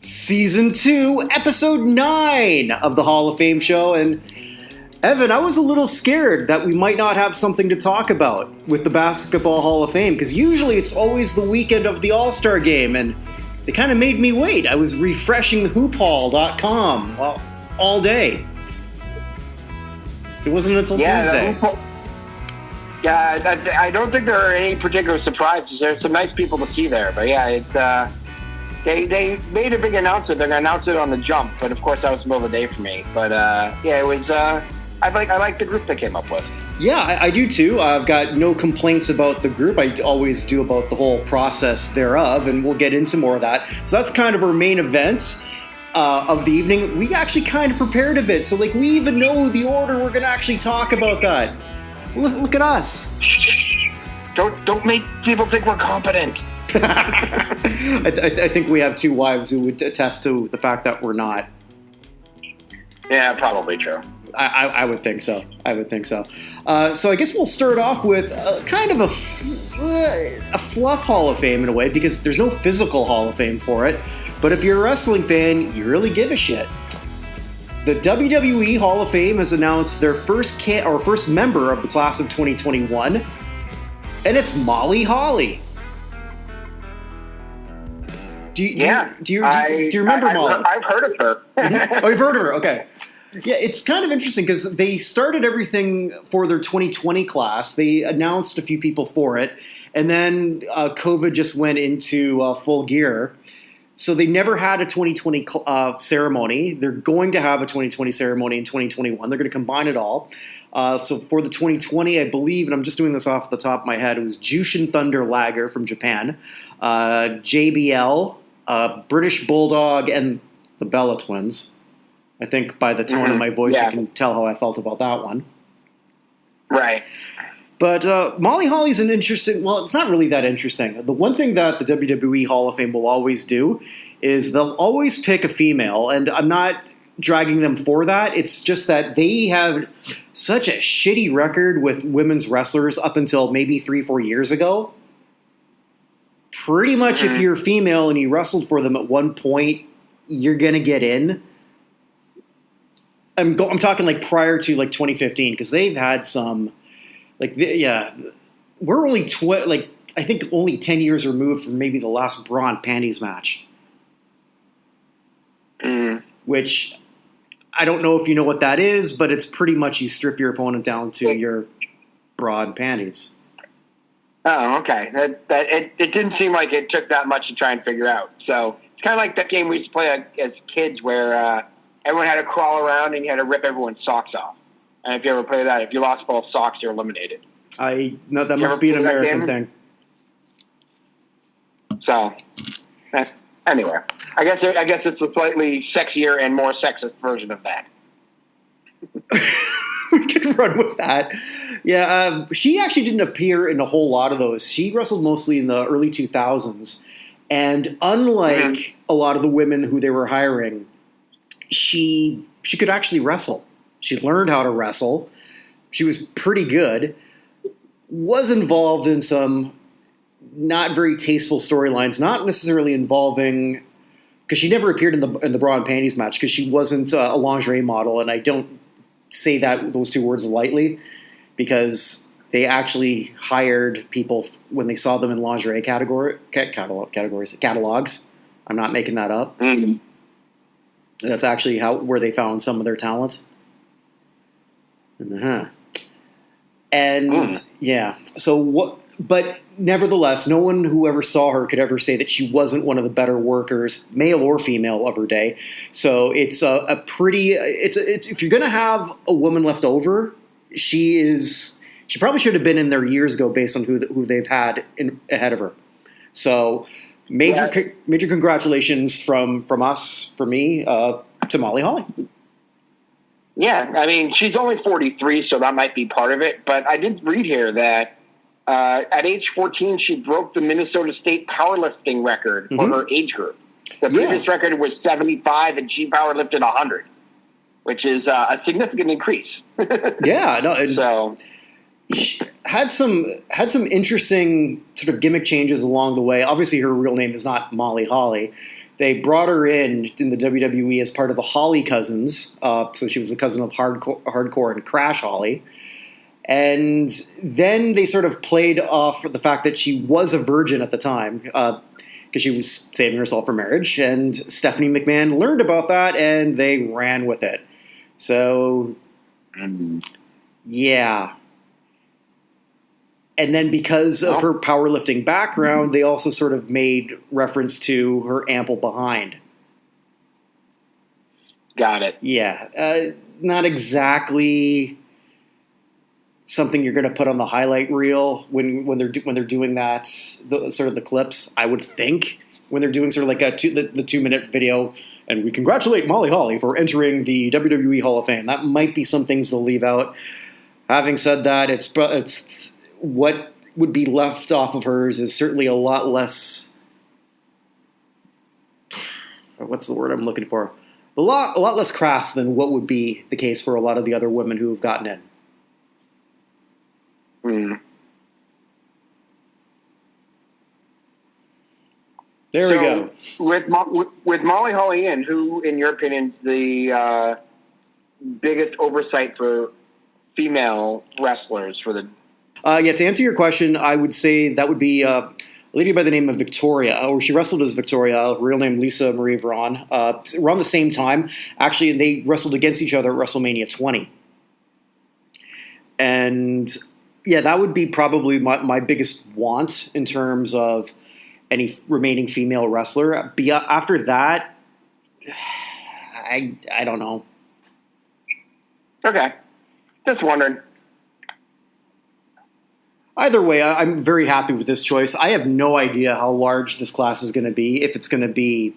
Season 2, Episode 9 of the Hall of Fame show. And Evan, I was a little scared that we might not have something to talk about with the Basketball Hall of Fame, because usually it's always the weekend of the All-Star Game, and they kind of made me wait. I was refreshing hoophall.com all day. It wasn't until Tuesday. Yeah, I don't think there are any particular surprises. There's some nice people to see there, but yeah, it's they made a big announcement. They're gonna announce it on the jump, but of course that was the middle of the day for me. But yeah, it was. I like the group they came up with. Yeah, I do too. I've got no complaints about the group. I always do about the whole process thereof, and we'll get into more of that. So that's kind of our main events of the evening. We actually kind of prepared a bit, so we even know the order we're gonna actually talk about that. Look at us. Don't make people think we're competent. I think we have two wives who would attest to the fact that we're not. Yeah, probably true. I would think so. So I guess we'll start off with kind of a fluff Hall of Fame in a way, because there's no physical Hall of Fame for it. But if you're a wrestling fan, you really give a shit. The WWE Hall of Fame has announced their first member of the class of 2021, and it's Molly Holly. Do you remember Molly? I've heard of her. Oh, you've heard of her? Okay. Yeah, it's kind of interesting because they started everything for their 2020 class. They announced a few people for it, and then COVID just went into full gear. So they never had a 2020 ceremony. They're going to have a 2020 ceremony in 2021. They're going to combine it all. So for the 2020, I believe, and I'm just doing this off the top of my head, it was Jushin Thunder Liger from Japan, JBL, British Bulldog, and the Bella Twins. I think by the tone of my voice, you can tell how I felt about that one. Right. But Molly Holly's an interesting... Well, it's not really that interesting. The one thing that the WWE Hall of Fame will always do is they'll always pick a female, and I'm not dragging them for that. It's just that they have such a shitty record with women's wrestlers up until maybe 3-4 years ago. Pretty much if you're female and you wrestled for them at one point, you're going to get in. I'm talking prior to 2015, because they've had some... we're only I think only 10 years removed from maybe the last bra and panties match. Which I don't know if you know what that is, but it's pretty much you strip your opponent down to your bra and panties. Oh, okay. It didn't seem like it took that much to try and figure out. So it's kind of like that game we used to play as kids where everyone had to crawl around and you had to rip everyone's socks off. And if you ever play that, if you lost both socks, you're eliminated. No, that must be an American thing. So, anyway, I guess it's a slightly sexier and more sexist version of that. We could run with that. Yeah, she actually didn't appear in a whole lot of those. She wrestled mostly in the early 2000s. And unlike a lot of the women who they were hiring, she could actually wrestle. She learned how to wrestle. She was pretty good. Was involved in some not very tasteful storylines, not necessarily involving, because she never appeared in the bra and panties match because she wasn't a lingerie model, and I don't say those two words lightly, because they actually hired people when they saw them in lingerie catalogs. I'm not making that up. That's actually where they found some of their talent. And yeah, so what? But nevertheless, no one who ever saw her could ever say that she wasn't one of the better workers, male or female, of her day. So it's a pretty. It's if you're gonna have a woman left over, she probably should have been in there years ago based on who they've had ahead of her. So major congratulations from me to Molly Holly. Yeah, I mean, she's only 43, so that might be part of it. But I did read here that at age 14, she broke the Minnesota State powerlifting record for her age group. The previous record was 75, and she powerlifted 100, which is a significant increase. Yeah, no. So she had some interesting sort of gimmick changes along the way. Obviously, her real name is not Molly Holly. they brought her in the WWE as part of the Holly cousins. So she was the cousin of Hardcore and Crash Holly. And then they sort of played off the fact that she was a virgin at the time because she was saving herself for marriage. And Stephanie McMahon learned about that, and they ran with it. So, yeah. And then because of her powerlifting background, they also sort of made reference to her ample behind. Got it. Yeah. Not exactly something you're going to put on the highlight reel when they're doing that, sort of the clips, I would think, when they're doing sort of like the 2-minute video, and we congratulate Molly Holly for entering the WWE Hall of Fame. That might be some things they'll leave out. Having said that, it's what would be left off of hers is certainly a lot less. What's the word I'm looking for? A lot less crass than what would be the case for a lot of the other women who have gotten in. There we go. With Molly Holly in, who, in your opinion, is the biggest oversight for female wrestlers for the? To answer your question, I would say that would be a lady by the name of Victoria, or she wrestled as Victoria, her real name Lisa Marie Varon. Around the same time, actually, they wrestled against each other at WrestleMania 20. And yeah, that would be probably my biggest want in terms of any remaining female wrestler. After that, I don't know. Okay. Just wondering. Either way, I'm very happy with this choice. I have no idea how large this class is going to be, if it's going to be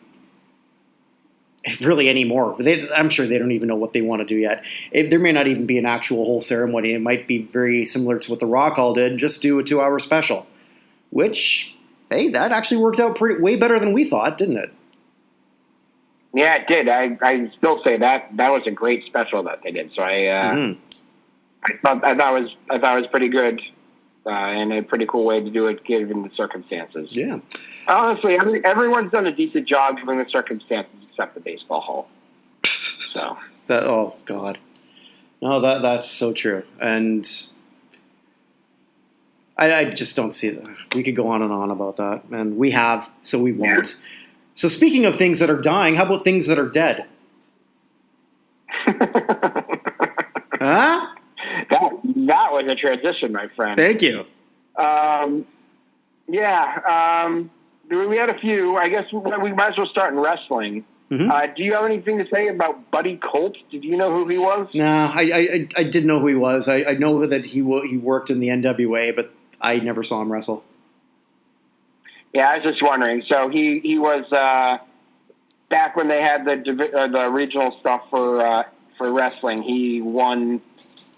really any more. I'm sure they don't even know what they want to do yet. There may not even be an actual whole ceremony. It might be very similar to what The Rock Hall did, just do a 2-hour special. Which, hey, that actually worked out way better than we thought, didn't it? Yeah, it did. I still say that was a great special that they did. So I thought it was pretty good. And a pretty cool way to do it given the circumstances. Yeah. Honestly, everyone's done a decent job given the circumstances except the baseball hall. So. Oh, God. No, that's so true. And I just don't see that. We could go on and on about that. And we have, so we won't. Yeah. So speaking of things that are dying, how about things that are dead? Huh? That was a transition, my friend. Thank you. We had a few. I guess we might as well start in wrestling. Mm-hmm. Do you have anything to say about Buddy Colt? Did you know who he was? No, I did know who he was. I know that he worked in the NWA, but I never saw him wrestle. Yeah, I was just wondering. So he was back when they had the regional stuff for wrestling. He won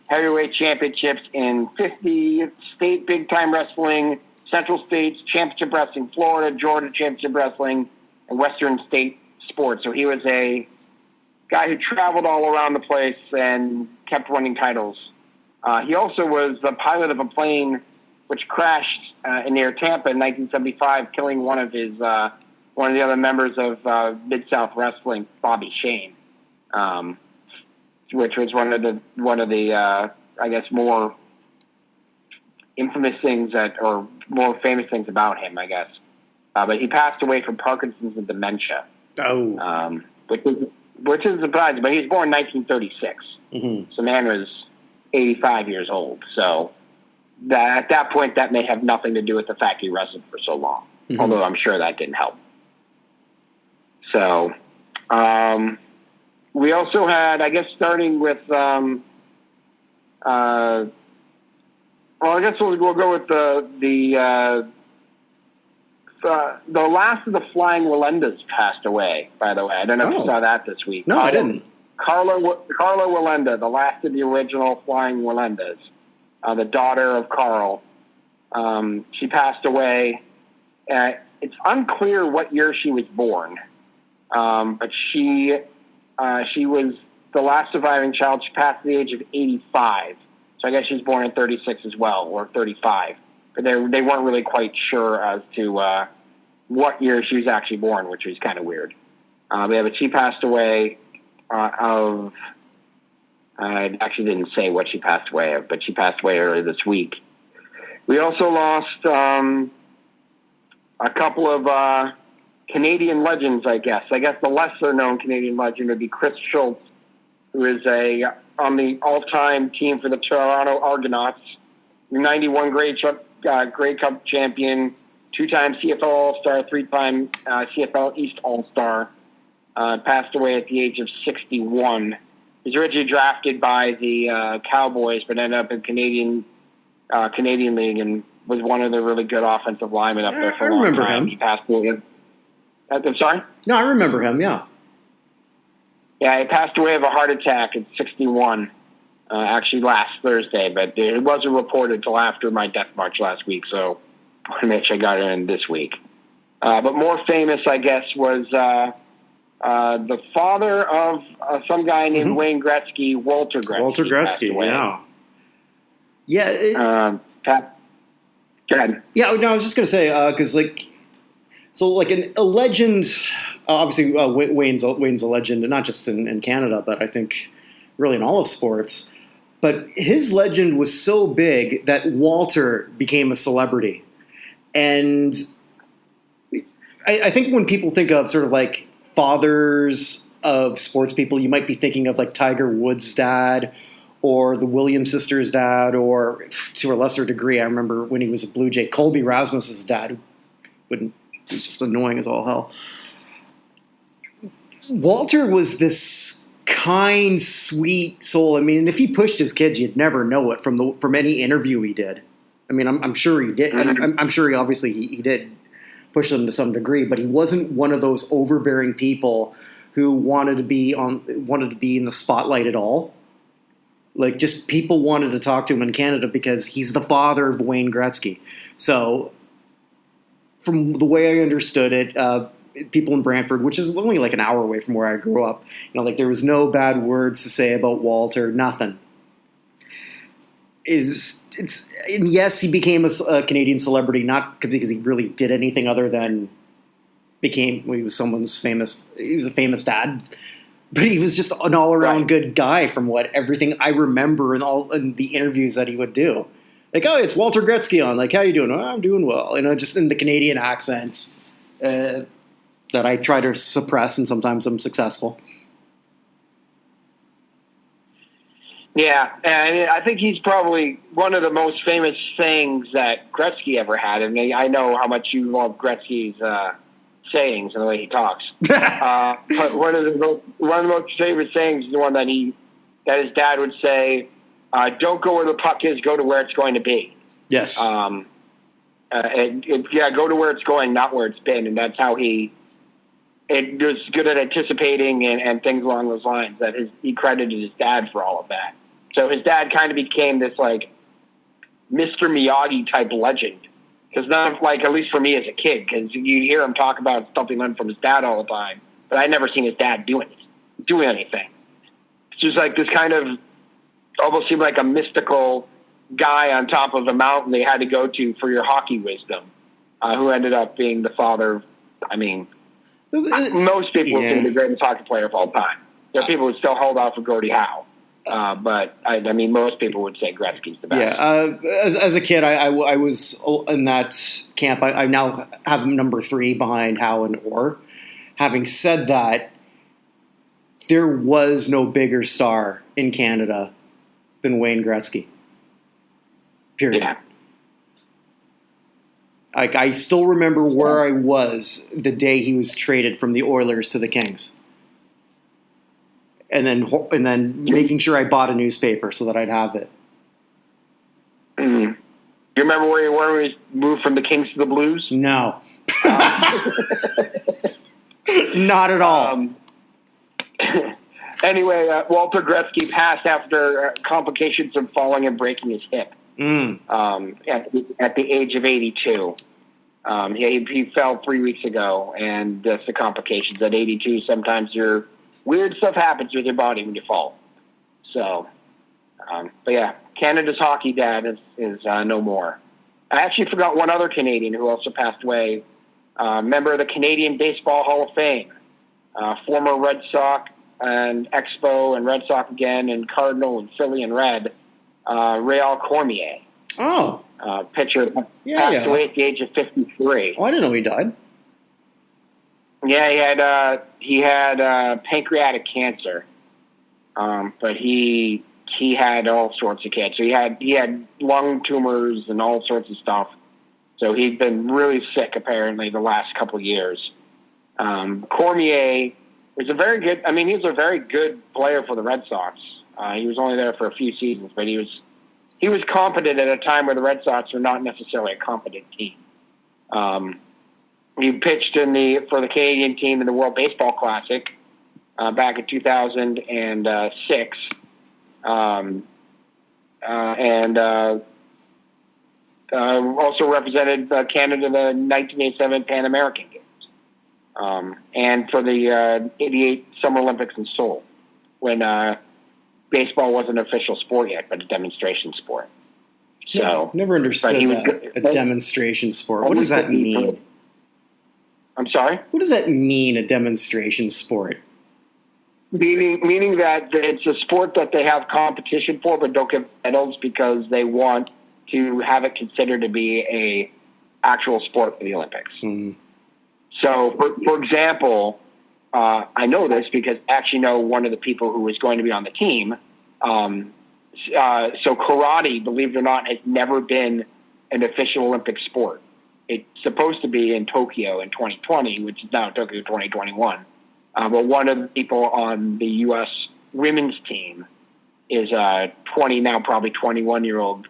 heavyweight championships in 50 state big-time wrestling, Central States Championship Wrestling, Florida, Georgia Championship Wrestling, and Western State Sports. So he was a guy who traveled all around the place and kept winning titles. He also was the pilot of a plane which crashed near Tampa in 1975, killing one of the other members of Mid-South Wrestling, Bobby Shane. Which was one of the I guess more infamous things or more famous things about him, I guess. But he passed away from Parkinson's and dementia. Oh, which is surprising. But he was born in 1936. Mm-hmm. So man was 85 years old. So at that point, that may have nothing to do with the fact he wrestled for so long. Mm-hmm. Although I'm sure that didn't help. So. We also had, I guess, starting with, I guess we'll go with the last of the Flying Walendas passed away. By the way, I don't know if you saw that this week. No, I didn't. Carla Walenda, the last of the original Flying Walendas, the daughter of Carl. She passed away. It's unclear what year she was born, but she was the last surviving child. She passed at the age of 85. So I guess she's born in 36 as well, or 35. But they weren't really quite sure as to what year she was actually born, which was kind of weird. But she passed away I actually didn't say what she passed away of, but she passed away earlier this week. We also lost a couple of Canadian legends, I guess. I guess the lesser-known Canadian legend would be Chris Schultz, who is on the all-time team for the Toronto Argonauts, 91 Grey Cup champion, 2-time CFL All-Star, 3-time CFL East All-Star. Passed away at the age of 61. He was originally drafted by the Cowboys, but ended up in Canadian League and was one of the really good offensive linemen up there for a long time. I remember him. He passed away. I'm sorry? No, I remember him, yeah. Yeah, he passed away of a heart attack at 61, actually last Thursday, but it wasn't reported until after my death march last week, so I want to make sure I got it in this week. But more famous, I guess, was the father of some guy named Wayne Gretzky, Walter Gretzky. Walter Gretzky, yeah. Yeah. Go ahead. Yeah, no, I was just going to say, because, a legend, obviously Wayne's a legend, and not just in Canada, but I think really in all of sports. But his legend was so big that Walter became a celebrity. And I think when people think of sort of like fathers of sports people, you might be thinking of like Tiger Woods' dad or the Williams sisters' dad, or to a lesser degree, I remember when he was a Blue Jay, Colby Rasmus's dad, who was just annoying as all hell. Walter was this kind, sweet soul. I mean, if he pushed his kids, you'd never know it from any interview he did. I mean, I'm sure he did. I'm sure he obviously he did push them to some degree, but he wasn't one of those overbearing people who wanted to be in the spotlight at all. Like, just people wanted to talk to him in Canada because he's the father of Wayne Gretzky. So, from the way I understood it, people in Brantford, which is only like an hour away from where I grew up, there was no bad words to say about Walter, nothing. And yes, he became a Canadian celebrity, not because he really did anything other than he was a famous dad. But he was just an all-around good guy from everything I remember in the interviews that he would do. Like, oh, it's Walter Gretzky on. Like, how you doing? Oh, I'm doing well. Just in the Canadian accents that I try to suppress, and sometimes I'm successful. Yeah, and I think he's probably one of the most famous sayings that Gretzky ever had. I mean, I know how much you love Gretzky's sayings and the way he talks. But one of the most favorite sayings is the one that his dad would say, "Don't go where the puck is, go to where it's going to be." Yes. Go to where it's going, not where it's been, and that's how he was good at anticipating and things along those lines. That he credited his dad for all of that. So his dad kind of became this like Mr. Miyagi type legend. Because at least for me as a kid, because you hear him talk about stuff he learned from his dad all the time, but I'd never seen his dad do anything. It's just like this kind of almost seemed like a mystical guy on top of a mountain they had to go to for your hockey wisdom, who ended up being the father. I mean, most people would say the greatest hockey player of all time. There are people who still hold out for Gordie Howe. But I mean, most people would say Gretzky's the best. Yeah, as a kid, I was in that camp. I now have number 3 behind Howe and Orr. Having said that, there was no bigger star in Canada than Wayne Gretzky. Period. Yeah. I still remember where I was the day he was traded from the Oilers to the Kings. And then making sure I bought a newspaper so that I'd have it. Mm-hmm. You remember where you were when we moved from the Kings to the Blues? No. Not at all. Anyway, Walter Gretzky passed after complications from falling and breaking his hip at the age of 82. He fell 3 weeks ago, and that's the complications. At 82, sometimes weird stuff happens with your body when you fall. So, but yeah, Canada's hockey dad is no more. I actually forgot one other Canadian who also passed away member of the Canadian Baseball Hall of Fame, former Red Sox and Expo and Red Sox again, and Cardinal and Philly and Red, Réal Cormier. Oh. Pitcher passed away at the age of 53. Oh, I didn't know he died. Yeah, he had pancreatic cancer, but he had all sorts of cancer. He had lung tumors and all sorts of stuff. So he'd been really sick apparently the last couple of years. Cormier was a very good. I mean, he was a very good player for the Red Sox. He was only there for a few seasons, but he was competent at a time where the Red Sox were not necessarily a competent team. He pitched for the Canadian team in the World Baseball Classic back in 2006, also represented Canada in the 1987 Pan American Games, and for the 88 Summer Olympics in Seoul, when baseball wasn't an official sport yet, but a demonstration sport. So never understood that. A demonstration sport. What does that mean? I'm sorry? What does that mean, a demonstration sport? Meaning that it's a sport that they have competition for, but don't give medals because they want to have it considered to be a actual sport for the Olympics. Mm-hmm. So, for example, I know this because I actually know one of the people who is going to be on the team. So karate, believe it or not, has never been an official Olympic sport. It's supposed to be in Tokyo in 2020, which is now Tokyo 2021. But one of the people on the U.S. women's team is a now probably 21-year-old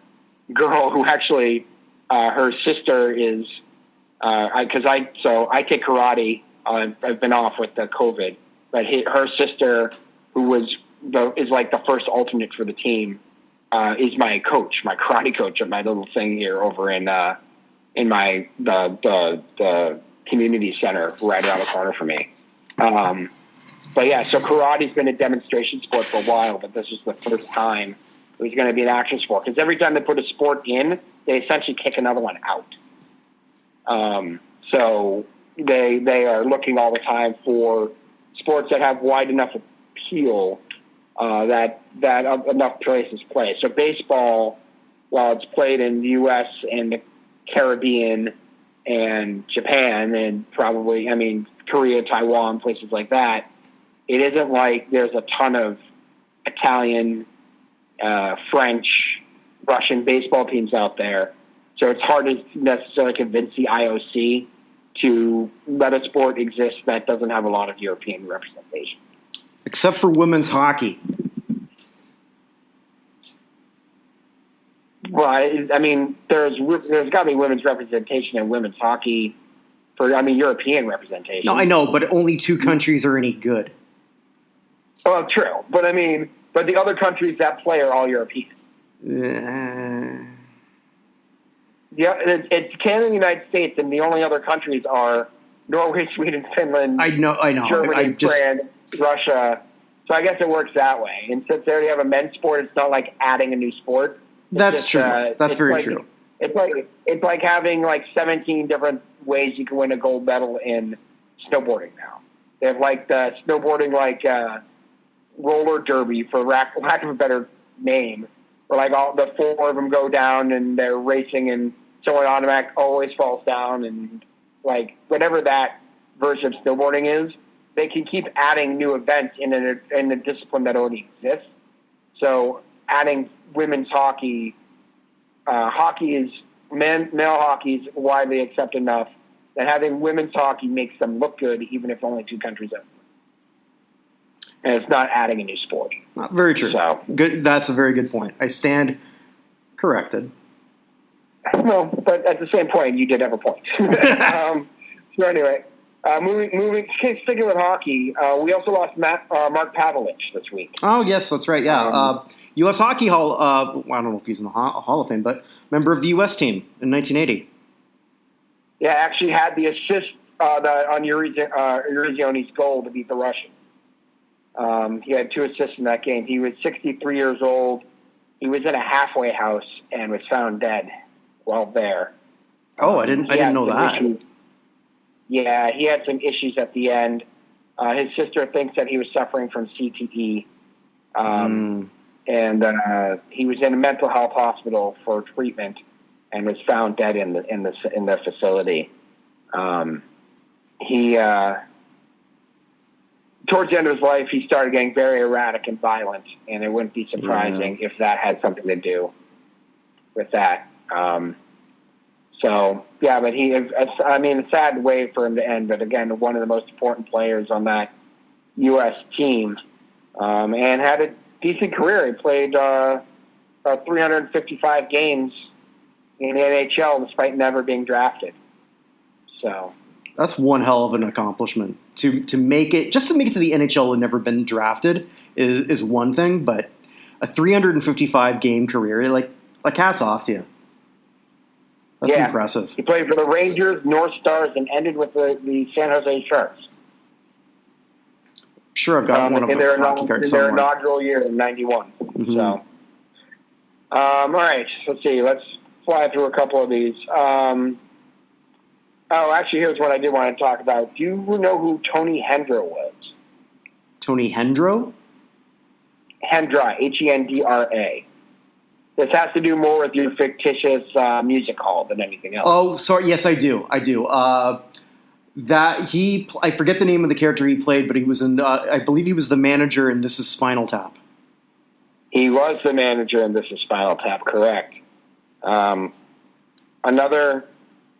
girl who actually, her sister is, I take karate. I've been off with the COVID, but her sister, who is like the first alternate for the team, is my coach, my karate coach at my little thing here over in my the community center right around the corner from me. But yeah, so karate's been a demonstration sport for a while, but this is the first time it was going to be an action sport. Because every time they put a sport in, they essentially kick another one out. So they are looking all the time for sports that have wide enough appeal that enough places play. So baseball, while it's played in the U.S. and the Caribbean and Japan and probably, Korea, Taiwan, places like that, it isn't like there's a ton of Italian, French, Russian baseball teams out there. So it's hard to necessarily convince the IOC to let a sport exist that doesn't have a lot of European representation. Except for women's hockey. Well, there's got to be women's representation in women's hockey European representation. No, I know, but only 2 countries are any good. Well, true. But but the other countries that play are all European. Yeah, it's Canada and the United States, and the only other countries are Norway, Sweden, Finland, I know. Germany, France, Russia. So I guess it works that way. And since they already have a men's sport, it's not like adding a new sport. That's true. That's very true. It's like having 17 different ways you can win a gold medal in snowboarding now. They have the snowboarding roller derby, for lack of a better name, where all the 4 of them go down and they're racing and someone automatic always falls down, and whatever that version of snowboarding is, they can keep adding new events in a discipline that already exists. So adding women's hockey, male hockey is widely accepted enough that having women's hockey makes them look good, even if only 2 countries have. And it's not adding a new sport. Very true. So good. That's a very good point. I stand corrected. No, but at the same point, you did have a point. So anyway, sticking with hockey, we also lost Mark Pavelich this week. Oh, yes, that's right, yeah. U.S. Hockey Hall, I don't know if he's in the Hall of Fame, but member of the U.S. team in 1980. Yeah, actually had the assist on Urizioni's goal to beat the Russians. He had 2 assists in that game. He was 63 years old. He was in a halfway house and was found dead while there. Oh, I didn't know that. Yeah, he had some issues at the end. His sister thinks that he was suffering from CTE. And he was in a mental health hospital for treatment and was found dead in the facility. He towards the end of his life, he started getting very erratic and violent, and it wouldn't be surprising if that had something to do with that. But a sad way for him to end, but again, one of the most important players on that U.S. team, and had a decent career. He played 355 games in the NHL despite never being drafted. So that's one hell of an accomplishment. To make it to the NHL and never been drafted is one thing, but a 355 game career, like hats off to you. That's impressive. He played for the Rangers, North Stars, and ended with the San Jose Sharks. Sure, I've got one of the hockey cards somewhere. In their inaugural year in '91. Mm-hmm. So, all right, let's see. Let's fly through a couple of these. Actually, here's what I did want to talk about. Do you know who Tony Hendra was? Tony Hendra? Hendra, Hendra. This has to do more with your fictitious music hall than anything else. Oh, sorry. Yes, I do. I forget the name of the character he played, but he was in. I believe he was the manager in This Is Spinal Tap. He was the manager in This Is Spinal Tap. Correct.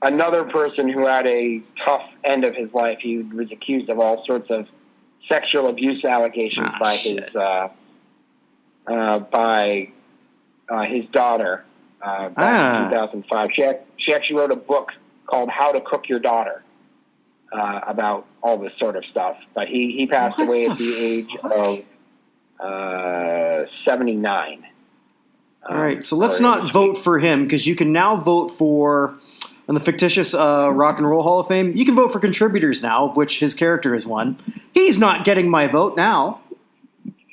Another person who had a tough end of his life. He was accused of all sorts of sexual abuse allegations by his daughter back in 2005. She actually wrote a book called How to Cook Your Daughter about all this sort of stuff. But he passed away at the age of 79. All right, so let's not vote for him, because you can now vote for, in the fictitious Rock and Roll Hall of Fame, you can vote for contributors now, of which his character is one. He's not getting my vote now.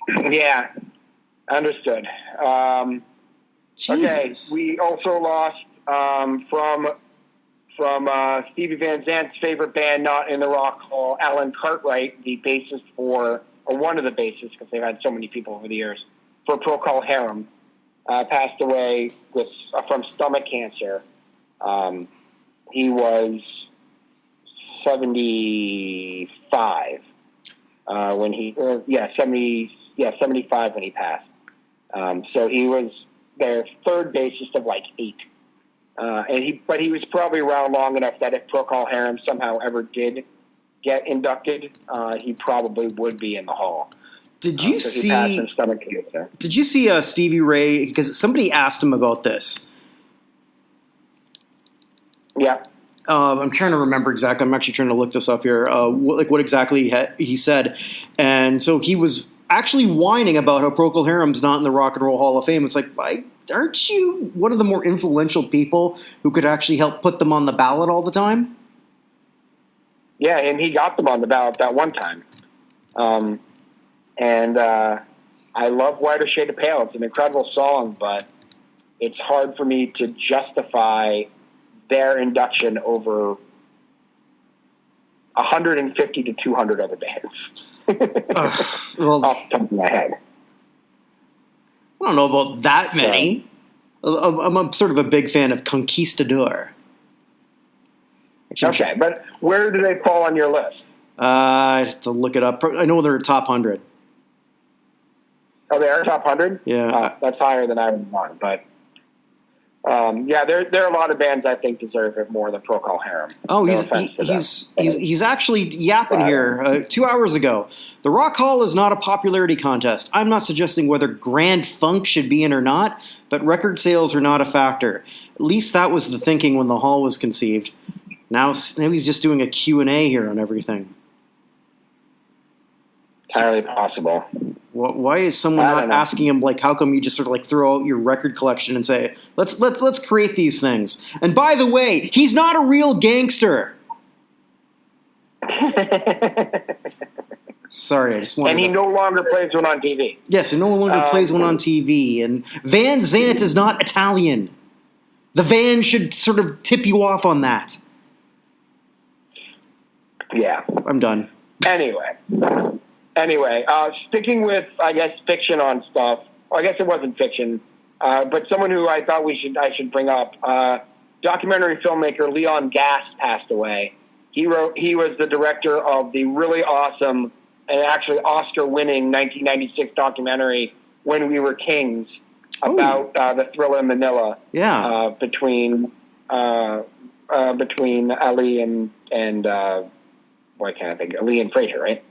Yeah, understood. Okay, we also lost from Stevie Van Zant's favorite band, not in the Rock Hall, Alan Cartwright, the bassist or one of the bassists, because they've had so many people over the years, for Procol Harum, passed away from stomach cancer. He was 75 when he 75 when he passed. So he was their third bassist of like 8. But he was probably around long enough that if Procol Harum somehow ever did get inducted, he probably would be in the hall. Did you see Stevie Ray? Because somebody asked him about this. Yeah. I'm trying to remember exactly. I'm actually trying to look this up here. What exactly he said, and so he was actually whining about how Procol Harum's not in the Rock and Roll Hall of Fame. It's like, aren't you one of the more influential people who could actually help put them on the ballot all the time? Yeah, and he got them on the ballot that one time. I love Whiter Shade of Pale. It's an incredible song, but it's hard for me to justify their induction over 150 to 200 other bands. Off the top of my head. I don't know about that many. I'm sort of a big fan of Conquistador. Okay, but where do they fall on your list? I have to look it up. I know they're top 100. Oh, they are top 100? Yeah. That's higher than I would want, but there are a lot of bands I think deserve it more than Procol Harum. Oh, he's actually yapping here 2 hours ago. The Rock Hall is not a popularity contest. I'm not suggesting whether Grand Funk should be in or not, but record sales are not a factor. At least that was the thinking when the hall was conceived. Now he's just doing a Q&A here on everything. Entirely possible. Why is someone not asking him, like, how come you just sort of like throw out your record collection and say, let's create these things? And by the way, he's not a real gangster. Sorry, I just wanted. And he no longer plays one on TV. Yes, he no longer plays one on TV. And Van Zant is not Italian. The van should sort of tip you off on that. Yeah. I'm done. Anyway, sticking with, I guess, fiction on stuff. Well, I guess it wasn't fiction, but someone who I thought I should bring up. Documentary filmmaker Leon Gass passed away. He was the director of the really awesome and actually Oscar-winning 1996 documentary When We Were Kings about the thriller in Manila. Yeah. Between Ali and why can't I think? Ali and Fraser, right?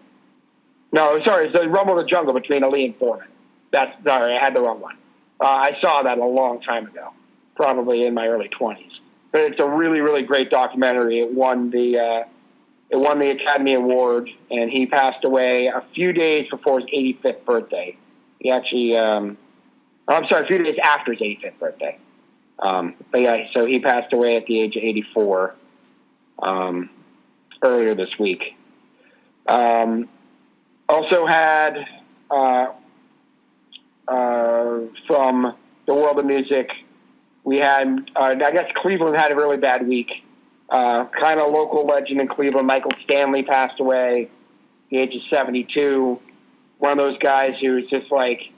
No, sorry, it's the Rumble in the Jungle between Ali and Foreman. Sorry, I had the wrong one. I saw that a long time ago, probably in my early 20s. But it's a really, really great documentary. It won the Academy Award, and he passed away a few days before his 85th birthday. He actually, a few days after his 85th birthday. But yeah, so he passed away at the age of 84 earlier this week. Also had from the world of music, we had, I guess Cleveland had a really bad week. Kind of local legend in Cleveland, Michael Stanley passed away at the age of 72. One of those guys who's just like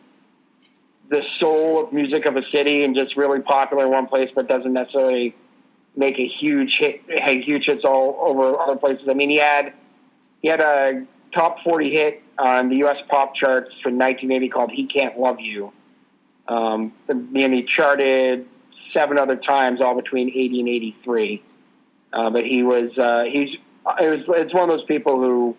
the soul of music of a city and just really popular in one place, but doesn't necessarily make a huge hits all over other places. I mean, he had a top 40 hit on the U.S. pop charts for 1980 called "He Can't Love You," and he charted 7 other times, all between 80 and 83. But it's one of those people who,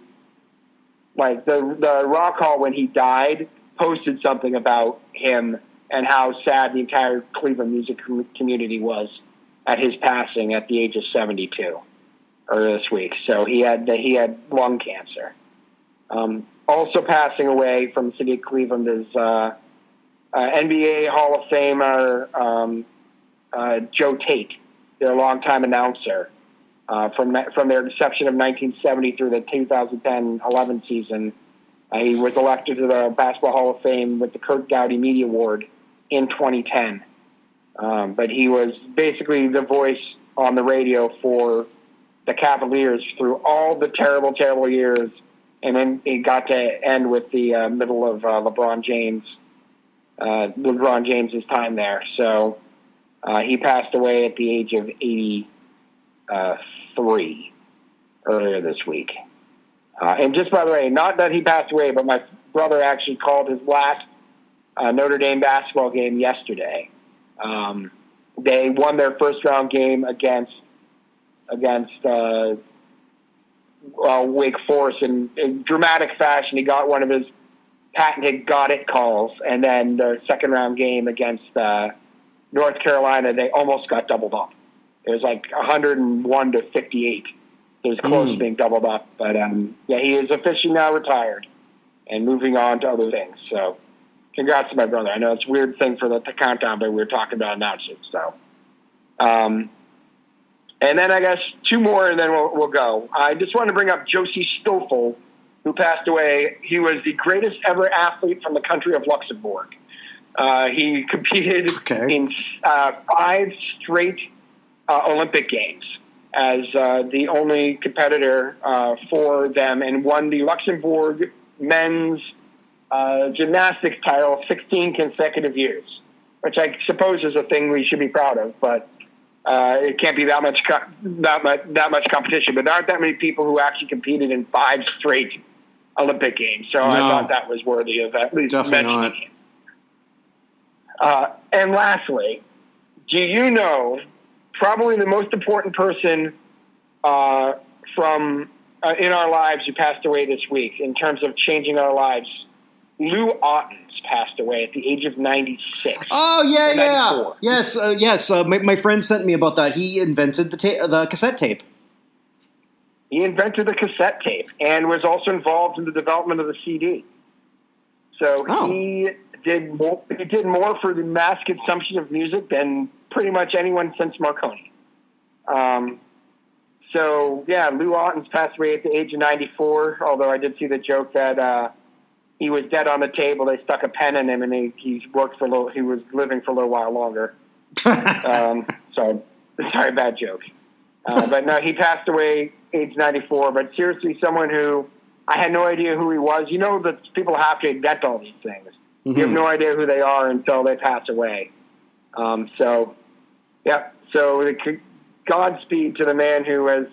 like the Rock Hall when he died, posted something about him and how sad the entire Cleveland music community was at his passing at the age of 72 earlier this week. So he had lung cancer. Also passing away from the city of Cleveland is NBA Hall of Famer Joe Tate, their longtime announcer. From their inception of 1970 through the 2010-11 season, he was elected to the Basketball Hall of Fame with the Kirk Media Award in 2010. But he was basically the voice on the radio for the Cavaliers through all the terrible, terrible years, and then it got to end with the middle of LeBron James' time there. So he passed away at the age of 83 earlier this week. And just by the way, not that he passed away, but my brother actually called his last Notre Dame basketball game yesterday. They won their first round game against Wake Forest in dramatic fashion. He got one of his patented "got it" calls, and then the second round game against North Carolina, they almost got doubled up. It was like 101 to 58. It was close to being doubled up, but he is officially now retired and moving on to other things. So, congrats to my brother. I know it's a weird thing for the countdown, but we were talking about announcing. So, and then I guess 2 more, and then we'll go. I just want to bring up Josie Stoffel, who passed away. He was the greatest ever athlete from the country of Luxembourg. He competed in 5 straight Olympic Games as the only competitor for them, and won the Luxembourg men's gymnastics title 16 consecutive years, which I suppose is a thing we should be proud of, but it can't be that much competition. But there aren't that many people who actually competed in 5 straight Olympic Games, so I thought that was worthy of at least mentioning. And lastly, do you know probably the most important person from in our lives who passed away this week in terms of changing our lives? Lou Ottens passed away at the age of 96. Oh, yeah. Yes. My friend sent me about that. He invented the cassette tape. He invented the cassette tape and was also involved in the development of the CD. So he did more for the mass consumption of music than pretty much anyone since Marconi. Lou Ottens passed away at the age of 94, although I did see the joke that he was dead on the table. They stuck a pen in him, and he was living for a little while longer. Sorry, bad joke. But no, he passed away age 94. But seriously, someone who I had no idea who he was. You know that people have to invent all these things. You have no idea who they are until they pass away. So Godspeed to the man who was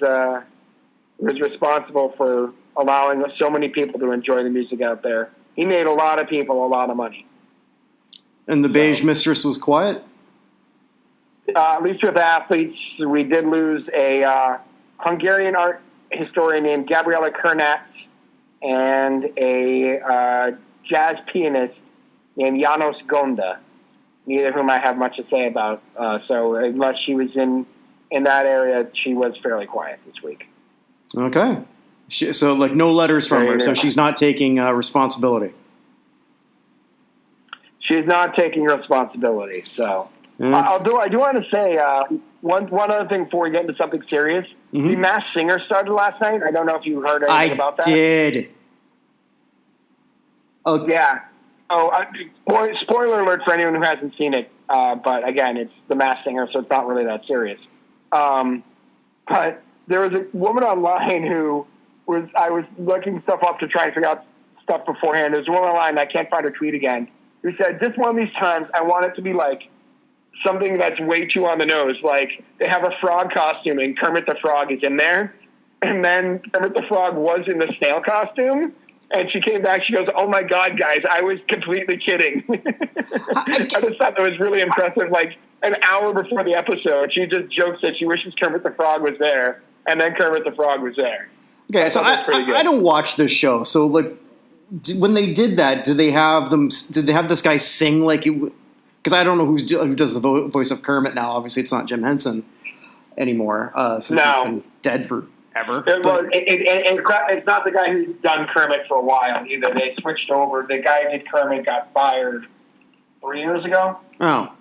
responsible for allowing so many people to enjoy the music out there. He made a lot of people a lot of money. And the Beige Mistress was quiet? At least with athletes, we did lose a Hungarian art historian named Gabriela Kernatz and a jazz pianist named Janos Gonda, neither of whom I have much to say about. So unless she was in that area, she was fairly quiet this week. Okay. So, like, no letters from her, so she's not taking responsibility. She's not taking responsibility, so... I do want to say one other thing before we get into something serious. The Masked Singer started last night. I don't know if you heard anything about that. I did. Oh yeah. Spoiler alert for anyone who hasn't seen it. But again, it's The Masked Singer, so it's not really that serious. But there was a woman online who I was looking stuff up to try and figure out stuff beforehand. There's a woman online, I can't find her tweet again, who said, "Just one of these times, I want it to be like something that's way too on the nose. Like they have a frog costume and Kermit the Frog is in there. And then Kermit the Frog was in the snail costume. And she came back, she goes, "Oh my God, guys, I was completely kidding." I just thought that was really impressive. Like an hour before the episode, she just jokes that she wishes Kermit the Frog was there. And then Kermit the Frog was there. Okay, so I don't watch this show. So like, when they did that, did they have this guy sing like it? Because I don't know who does the voice of Kermit now. Obviously, it's not Jim Henson anymore since he's been dead forever. It's not the guy who's done Kermit for a while either. They switched over. The guy who did Kermit got fired 3 years ago. Oh.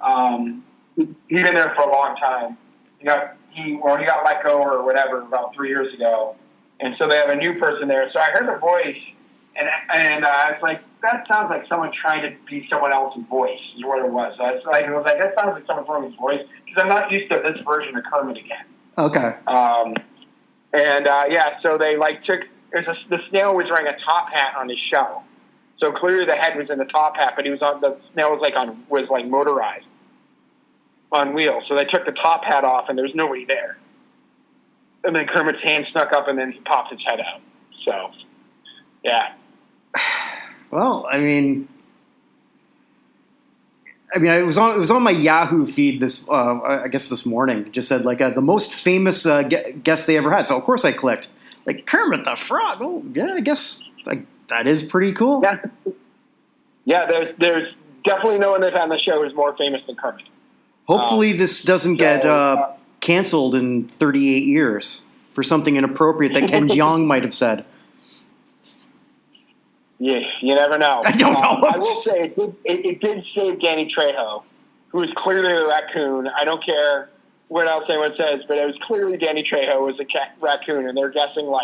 He'd been there for a long time. He got let go or whatever about 3 years ago, and so they have a new person there. So I heard the voice. And I was like, that sounds like someone trying to be someone else's voice is what it was. So I was like, that sounds like someone throwing his voice because I'm not used to this version of Kermit again. Okay. So they took the snail was wearing a top hat on his show, so clearly the head was in the top hat, but the snail was motorized on wheels. So they took the top hat off, and there was nobody there. And then Kermit's hand snuck up, and then he popped his head out. So, yeah. Well, I mean, it was on my Yahoo feed this morning. It just said the most famous guest they ever had. So of course I clicked Kermit the Frog. Oh yeah, I guess that is pretty cool. Yeah. There's definitely no one that's on the show who's more famous than Kermit. Hopefully this doesn't get canceled in 38 years for something inappropriate that Ken Jeong might have said. Yeah, you never know. I don't know. I will say it did save Danny Trejo, who is clearly a raccoon. I don't care what else anyone says, but it was clearly Danny Trejo was a raccoon, and they're guessing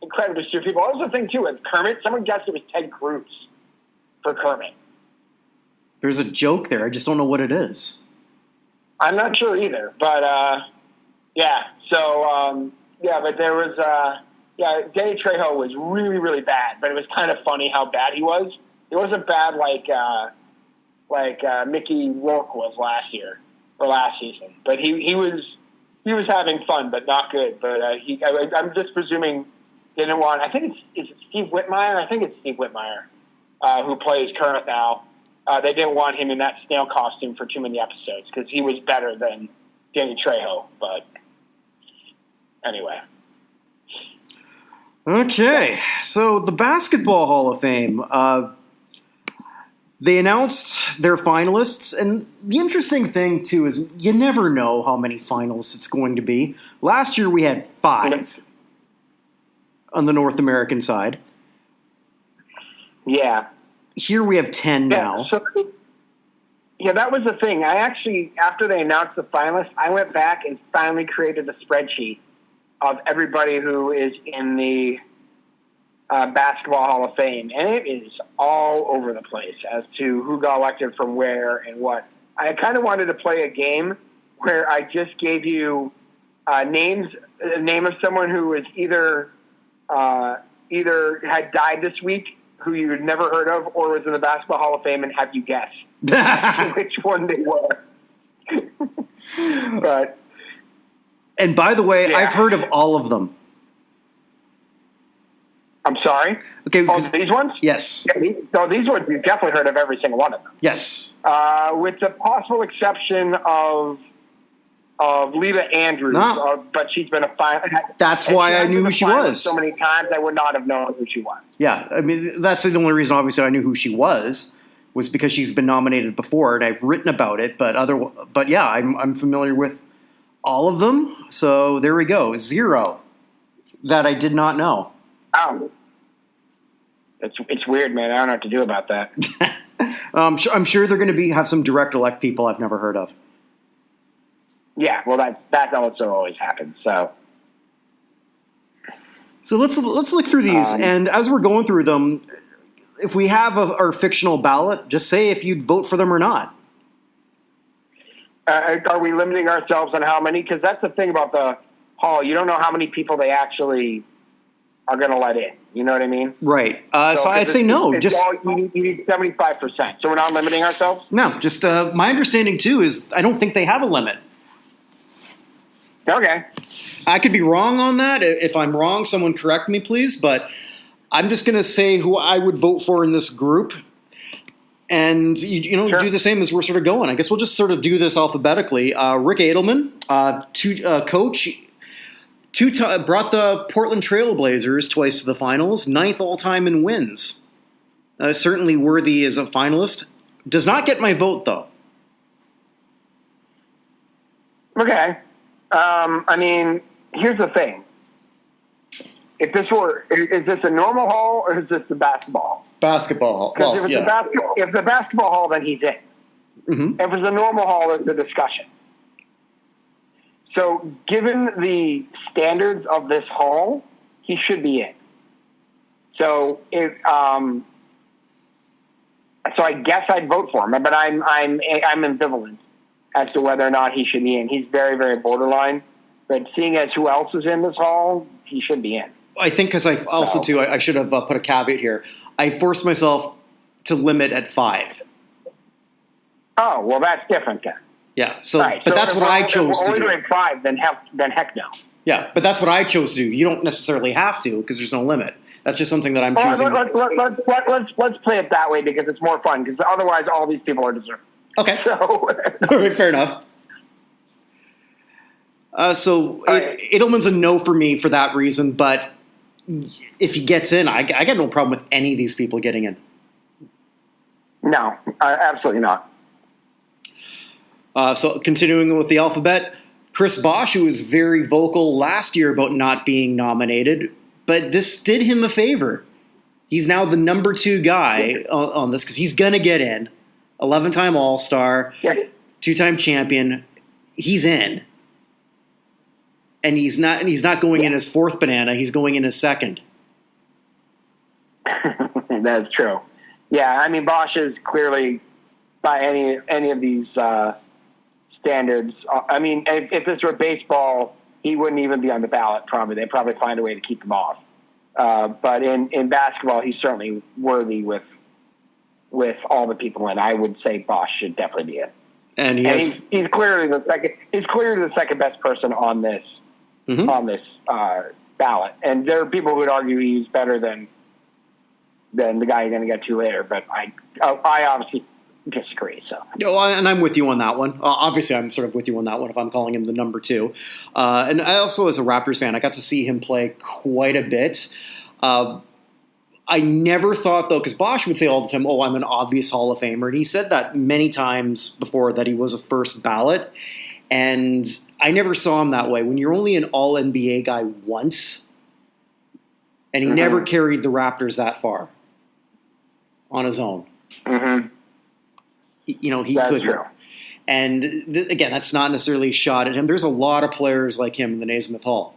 incredibly stupid people. That was the thing too with Kermit. Someone guessed it was Ted Cruz for Kermit. There's a joke there. I just don't know what it is. I'm not sure either, but yeah. So but there was. Danny Trejo was really, really bad, but it was kind of funny how bad he was. It wasn't bad like Mickey Rourke was last season, but he was having fun, but not good. But I'm just presuming they didn't want. I think it's Steve Whitmire. I think it's Steve Whitmire who plays Kermit now. They didn't want him in that snail costume for too many episodes because he was better than Danny Trejo. But anyway. Okay, so the Basketball Hall of Fame, they announced their finalists, and the interesting thing, too, is you never know how many finalists it's going to be. Last year we had 5 on the North American side. Yeah. Here we have 10 now. Yeah, that was the thing. I actually, after they announced the finalists, I went back and finally created a spreadsheet of everybody who is in the Basketball Hall of Fame. And it is all over the place as to who got elected from where and what. I kind of wanted to play a game where I just gave you Name of someone who is either had died this week, who you'd never heard of, or was in the Basketball Hall of Fame, and have you guess which one they were. But, and by the way, yeah. I've heard of all of them. I'm sorry? Okay. These ones? Yes. Yeah, these ones, you've definitely heard of every single one of them. Yes. With the possible exception of Lita Andrews, but she's been a fine. That's why I knew who she was. So many times I would not have known who she was. Yeah, I mean, that's the only reason, obviously, I knew who she was because she's been nominated before, and I've written about it. But yeah, I'm familiar with all of them. So there we go. 0 that I did not know. Oh. It's weird, man. I don't know what to do about that. I'm sure they're going to have some direct elect people I've never heard of. Yeah, well, that's also always happens. So let's look through these, and as we're going through them, if we have our fictional ballot, just say if you'd vote for them or not. Are we limiting ourselves on how many? Because that's the thing about the hall. You don't know how many people they actually are going to let in. You know what I mean? Right. So I'd say no. You need 75%. So we're not limiting ourselves? No. Just my understanding, too, is I don't think they have a limit. Okay. I could be wrong on that. If I'm wrong, someone correct me, please. But I'm just going to say who I would vote for in this group. And, sure. Do the same as we're sort of going. I guess we'll just sort of do this alphabetically. Rick Adelman, coach, brought the Portland Trailblazers twice to the finals, 9th all-time in wins. Certainly worthy as a finalist. Does not get my vote, though. Okay. I mean, here's the thing. Is this a normal hall or is this the basketball hall? Basketball hall. Because if it's the basketball hall, then he's in. Mm-hmm. If it's a normal hall, it's a discussion. So given the standards of this hall, he should be in. So so I guess I'd vote for him, but I'm ambivalent as to whether or not he should be in. He's very, very borderline. But seeing as who else is in this hall, he should be in. I think because I also, too, I should have put a caveat here. I forced myself to limit at 5. Oh, well, that's different then. Yeah, but that's what I chose to do. If we're only doing 5, then heck no. Yeah, but that's what I chose to do. You don't necessarily have to because there's no limit. That's just something that I'm choosing. Let's play it that way because it's more fun because otherwise all these people are deserving. Okay. So, all right, fair enough. Edelman's a no for me for that reason, but if he gets in, I got no problem with any of these people getting in. No, absolutely not. So continuing with the alphabet, Chris Bosh, who was very vocal last year about not being nominated, but this did him a favor. He's now the number 2 guy on this because he's going to get in. 11-time All-Star, 2-time champion. He's in. And he's not going in his 4th banana. He's going in his 2nd. That's true. Yeah, I mean, Bosh is clearly, by any of these standards, I mean, if this were baseball, he wouldn't even be on the ballot, probably. They'd probably find a way to keep him off. But in basketball, he's certainly worthy with all the people in. I would say Bosh should definitely be in. And he's clearly the second. He's clearly the second best person on this ballot. And there are people who would argue he's better than the guy you're going to get to later. But I obviously disagree. So. And I'm with you on that one. Obviously, I'm sort of with you on that one if I'm calling him the number 2. And I also, as a Raptors fan, I got to see him play quite a bit. I never thought, though, because Bosh would say all the time, I'm an obvious Hall of Famer. And he said that many times before that he was a first ballot. And I never saw him that way. When you're only an All-NBA guy once, and he never carried the Raptors that far on his own. Mm-hmm. He that's couldn't. True. And again, that's not necessarily a shot at him. There's a lot of players like him in the Naismith Hall.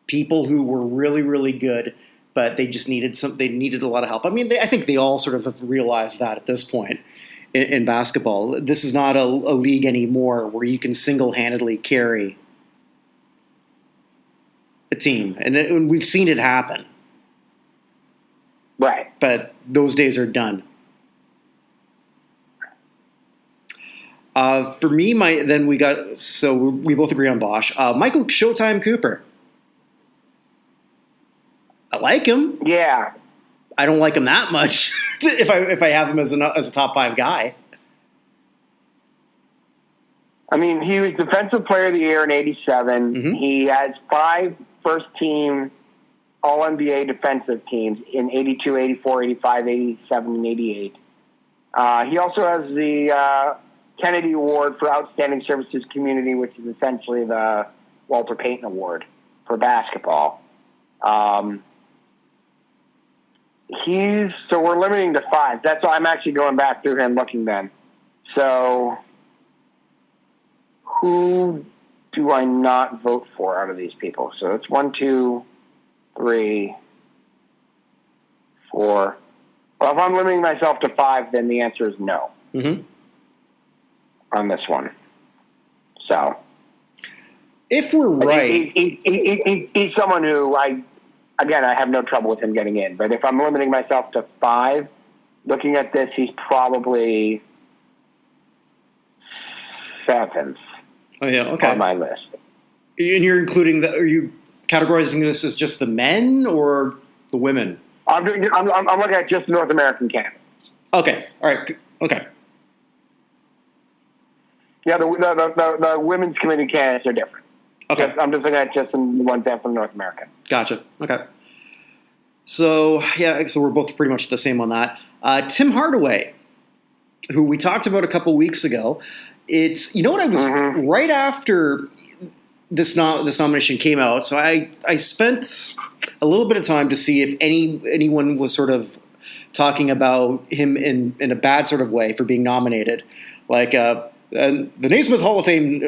People who were really, really good, but they just needed they needed a lot of help. I mean, I think they all sort of have realized that at this point in basketball. This is not a league anymore where you can single-handedly carry a team, and we've seen it happen. Right. But those days are done. For me, we both agree on Bosch. Michael Showtime Cooper. I like him. Yeah. I don't like him that much if I have him as a top 5 guy. I mean, he was Defensive Player of the Year in '87. Mm-hmm. He has 5 first-team All-NBA defensive teams in '82, '84, '85, '87, and '88. He also has the Kennedy Award for Outstanding Services Community, which is essentially the Walter Payton Award for basketball. So we're limiting to 5. That's why I'm actually going back through him looking then. So who do I not vote for out of these people? So it's 1, 2, 3, 4. Well, if I'm limiting myself to 5, then the answer is no. Mm-hmm. On this one. So if we're right, he's someone who I have no trouble with him getting in. But if I'm limiting myself to 5, looking at this, he's probably 7th. Oh yeah, okay. On my list. And you're including are you categorizing this as just the men or the women? I'm looking at just North American candidates. Okay. All right. Okay. Yeah, the women's committee candidates are different. Okay. I'm just looking at just the ones that from North America. Gotcha. Okay. So we're both pretty much the same on that. Tim Hardaway, who we talked about a couple weeks ago. It's what I was right after this nomination came out. So I spent a little bit of time to see if anyone was sort of talking about him in a bad sort of way for being nominated. Like the Naismith Hall of Fame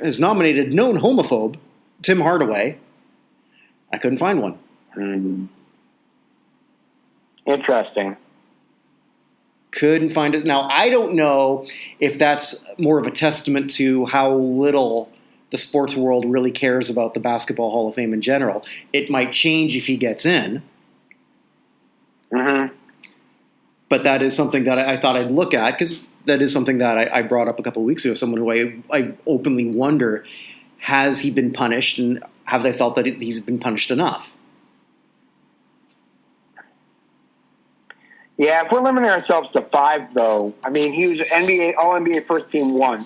has nominated known homophobe Tim Hardaway. I couldn't find one. Interesting. Couldn't find it. Now, I don't know if that's more of a testament to how little the sports world really cares about the Basketball Hall of Fame in general. It might change if he gets in. Mm-hmm. But that is something that I thought I'd look at, because that is something that I brought up a couple of weeks ago. Someone who I openly wonder, has he been punished, and have they felt that he's been punished enough? Yeah, if we're limiting ourselves to 5, though, I mean, he was All-NBA first team once.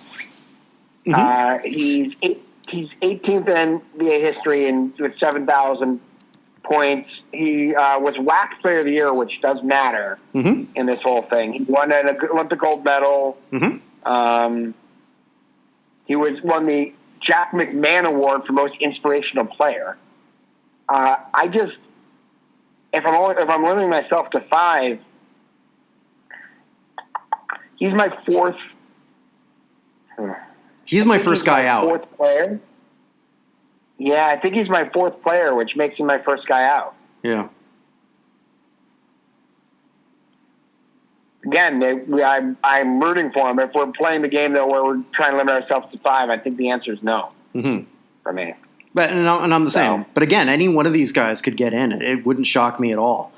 Mm-hmm. He's 18th in NBA history with 7,000 points. He was WAC Player of the Year, which does matter in this whole thing. He won an Olympic gold medal. Mm-hmm. He won the Jack McMahon Award for most inspirational player. If I'm limiting myself to 5, he's my 4th. He's my first guy out. 4th player. Yeah, I think he's my 4th player, which makes him my first guy out. Yeah. Again, I'm rooting for him. If we're playing the game, though, where we're trying to limit ourselves to 5, I think the answer is no for me. But and I'm the same. But again, any one of these guys could get in. It wouldn't shock me at all.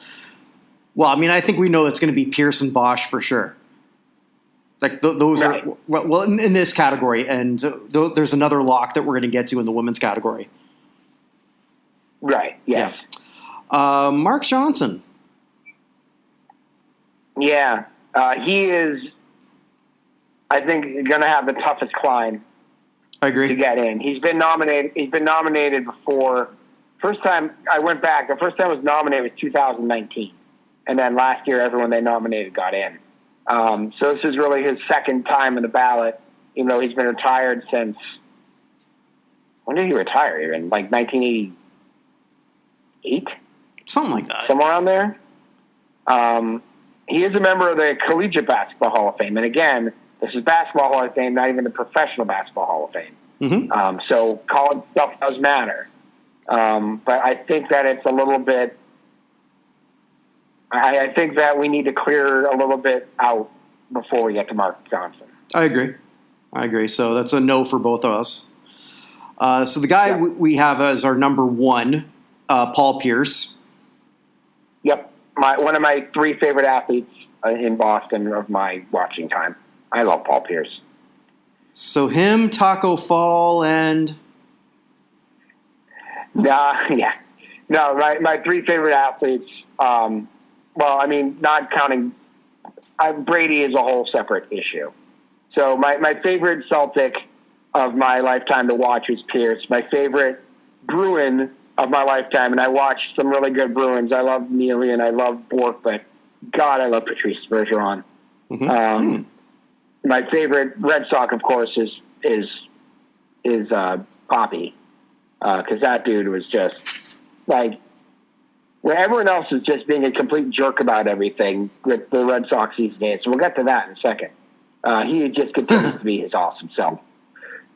Well, I mean, I think we know it's going to be Pierce and Bosch for sure. Like those right. are well in this category, and there's another lock that we're going to get to in the women's category. Right. Yes. Yeah. Mark Johnson. Yeah, he is. I think going to have the toughest climb. I agree. To get in, he's been nominated before. First time I went back, the first time I was nominated was 2019, and then last year everyone they nominated got in. So this is really his second time in the ballot, even though he's been retired since. When did he retire? Even like 1988, something like that, somewhere around there. He is a member of the Collegiate Basketball Hall of Fame, and again, this is Basketball Hall of Fame, not even the Professional Basketball Hall of Fame. Mm-hmm. So college stuff does matter, but I think that it's a little bit. I think that we need to clear a little bit out before we get to Mark Johnson. I agree. So that's a no for both of us. So the guy we have as our number one, Paul Pierce. Yep. One of my 3 favorite athletes in Boston of my watching time. I love Paul Pierce. So him, Taco Fall, and... Yeah. No, my 3 favorite athletes, not counting... Brady is a whole separate issue. So my favorite Celtic of my lifetime to watch was Pierce. My favorite Bruin of my lifetime, and I watched some really good Bruins. I love Neely and I love Bork, but God, I love Patrice Bergeron. Mm-hmm. My favorite Red Sox, of course, is Poppy, because that dude was just like, where everyone else is just being a complete jerk about everything with the Red Sox these days. So we'll get to that in a second. He just continues to be his awesome self.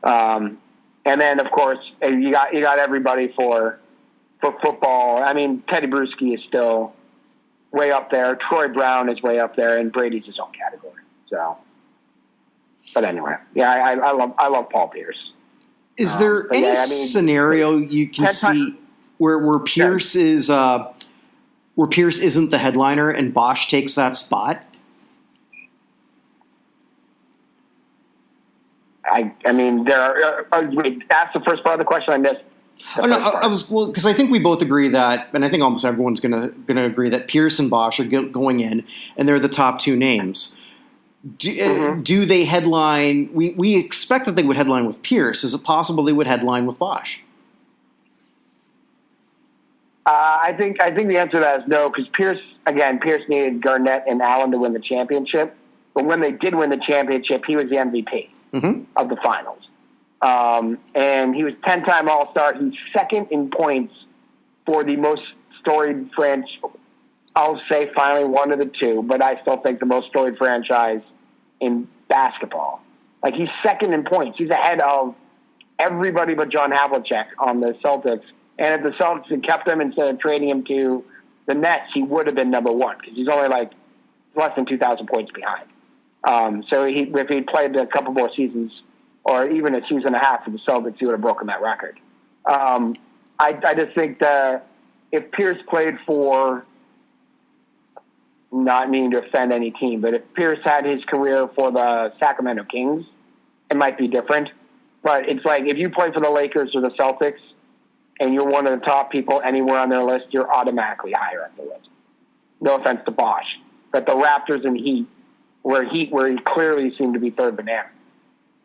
And then, of course, you got everybody for football. I mean, Teddy Bruschi is still way up there. Troy Brown is way up there, and Brady's his own category. So, but anyway, I love Paul Pierce. Is there any scenario you can see where Pierce is where Pierce isn't the headliner and Bosch takes that spot? I mean, there are. That's the first part of the question I missed. Because I think we both agree that, and I think almost everyone's gonna agree that Pierce and Bosch are going in, and they're the top 2 names. Do they headline? We expect that they would headline with Pierce. Is it possible they would headline with Bosch? I think the answer to that is no, because Pierce needed Garnett and Allen to win the championship. But when they did win the championship, he was the MVP of the finals. And he was 10-time All-Star. He's second in points for the most storied franchise. I'll say finally one of the 2, but I still think the most storied franchise in basketball. Like, he's second in points. He's ahead of everybody but John Havlicek on the Celtics. And if the Celtics had kept him instead of trading him to the Nets, he would have been number 1, because he's only like less than 2,000 points behind. So if he played a couple more seasons or even a season and a half for the Celtics, he would have broken that record. I just think that if Pierce played for, not meaning to offend any team, but if Pierce had his career for the Sacramento Kings, it might be different. But it's like, if you play for the Lakers or the Celtics and you're one of the top people anywhere on their list, you're automatically higher up the list. No offense to Bosch, but the Raptors and Heat, where he clearly seemed to be third banana.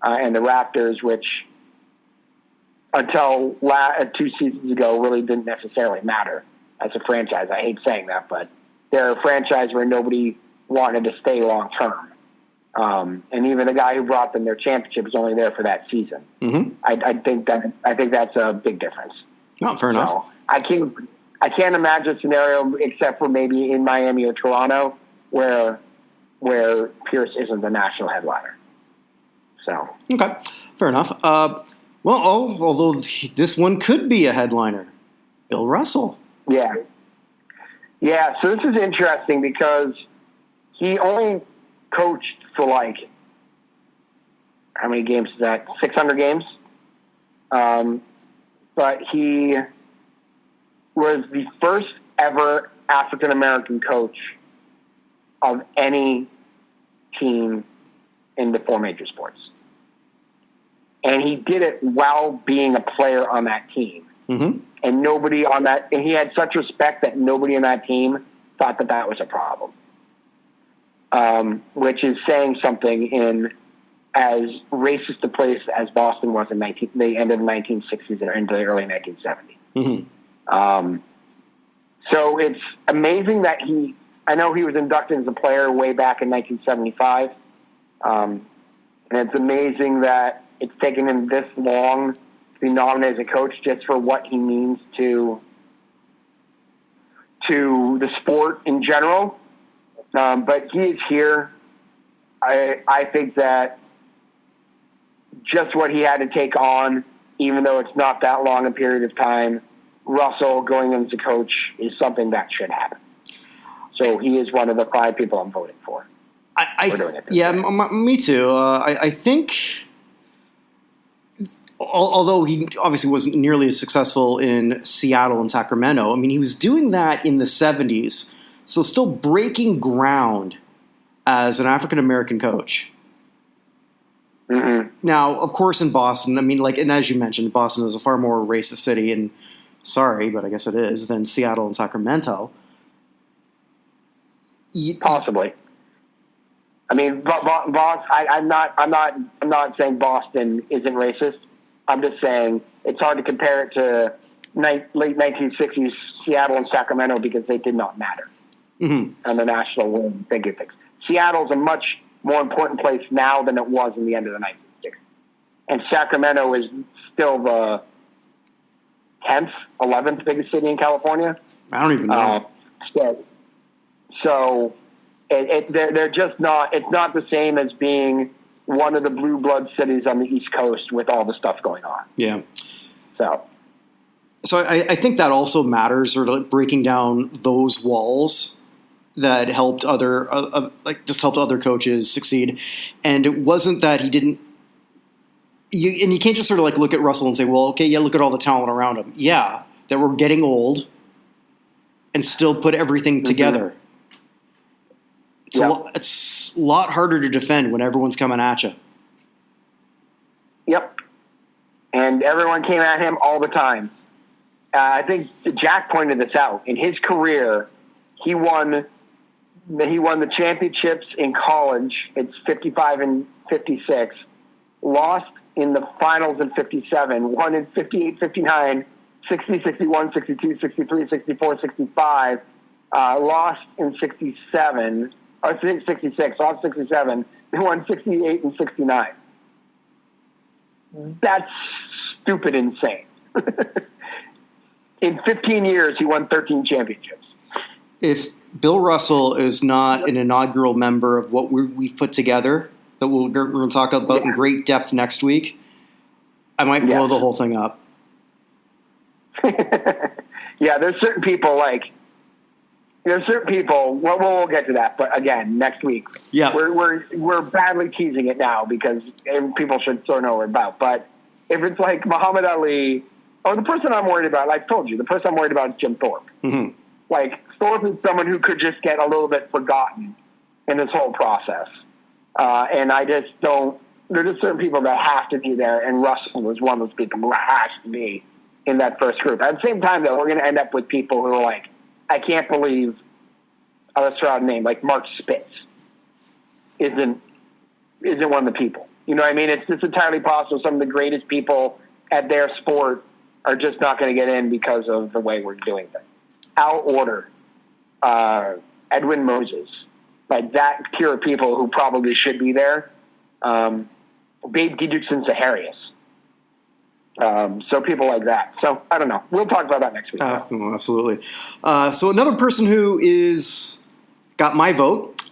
And the Raptors, which until 2 seasons ago really didn't necessarily matter as a franchise. I hate saying that, but they're a franchise where nobody wanted to stay long term. And even the guy who brought them their championship was only there for that season. Mm-hmm. I think that's a big difference. Not fair enough. So I can't imagine a scenario except for maybe in Miami or Toronto where Pierce isn't the national headliner. So okay, fair enough. Although this one could be a headliner, Bill Russell. Yeah. So this is interesting because he only coached for like, how many games is that? 600 games. But he was the first ever African-American coach of any team in the 4 major sports. And he did it while being a player on that team. Mm-hmm. And nobody on that, and he had such respect that nobody on that team thought that was a problem. Which is saying something in as racist a place as Boston was in the end of the 1960s and into the early 1970s. Mm-hmm. So it's amazing that I know he was inducted as a player way back in 1975. And it's amazing that it's taken him this long to be nominated as a coach just for what he means to the sport in general. But he is here. I think that just what he had to take on, even though it's not that long a period of time, Russell going in as a coach is something that should happen. So he is one of the 5 people I'm voting for. Me too. I think although he obviously wasn't nearly as successful in Seattle and Sacramento, I mean, he was doing that in the 70s, so still breaking ground as an African-American coach. Mm-hmm. Now, of course, in Boston, I mean, like, and as you mentioned, Boston is a far more racist city, and sorry, but I guess it is, than Seattle and Sacramento. Possibly. I mean, I'm not saying Boston isn't racist. I'm just saying it's hard to compare it to late 1960s Seattle and Sacramento because they did not matter on the national figure things. Seattle's a much more important place now than it was in the end of the 1960s. And Sacramento is still the 10th, 11th biggest city in California. I don't even know. So they're just not, it's not the same as being one of the blue blood cities on the East Coast with all the stuff going on. Yeah. So I think that also matters, sort of like breaking down those walls that helped other coaches succeed. And it wasn't that he didn't. And you can't just sort of like look at Russell and say, well, okay, yeah, look at all the talent around him. Yeah, that we're getting old, and still put everything together. It's a lot harder to defend when everyone's coming at you. Yep. And everyone came at him all the time. I think Jack pointed this out. In his career, he won the championships in college. It's 55 and 56. Lost in the finals in 57. Won in 58, 59, 60, 61, 62, 63, 64, 65. Lost in 67. Or 66. Lost 67. They won 68 and 69. That's stupid insane. In 15 years, he won 13 championships. If Bill Russell is not an inaugural member of what we've put together, that we're going to talk about in great depth next week, I might blow the whole thing up. Yeah, there's certain people we'll get to that, but again, next week. Yeah. We're badly teasing it now because people should sort of know what we're about. But if it's like Muhammad Ali, or the person I'm worried about, like I told you, the person I'm worried about is Jim Thorpe. Mm-hmm. Like, Thorpe is someone who could just get a little bit forgotten in this whole process. And I just don't, there are just certain people that have to be there, and Russell was one of those people who has to be in that first group. At the same time, though, we're going to end up with people who are like, I can't believe, let's throw out a name, like Mark Spitz isn't one of the people. You know what I mean? It's entirely possible some of the greatest people at their sport are just not going to get in because of the way we're doing things. Al Order, Edwin Moses, like that tier of people who probably should be there. Babe Didrikson Zaharias. So people like that. So I don't know. We'll talk about that next week. Absolutely. So another person who got my vote,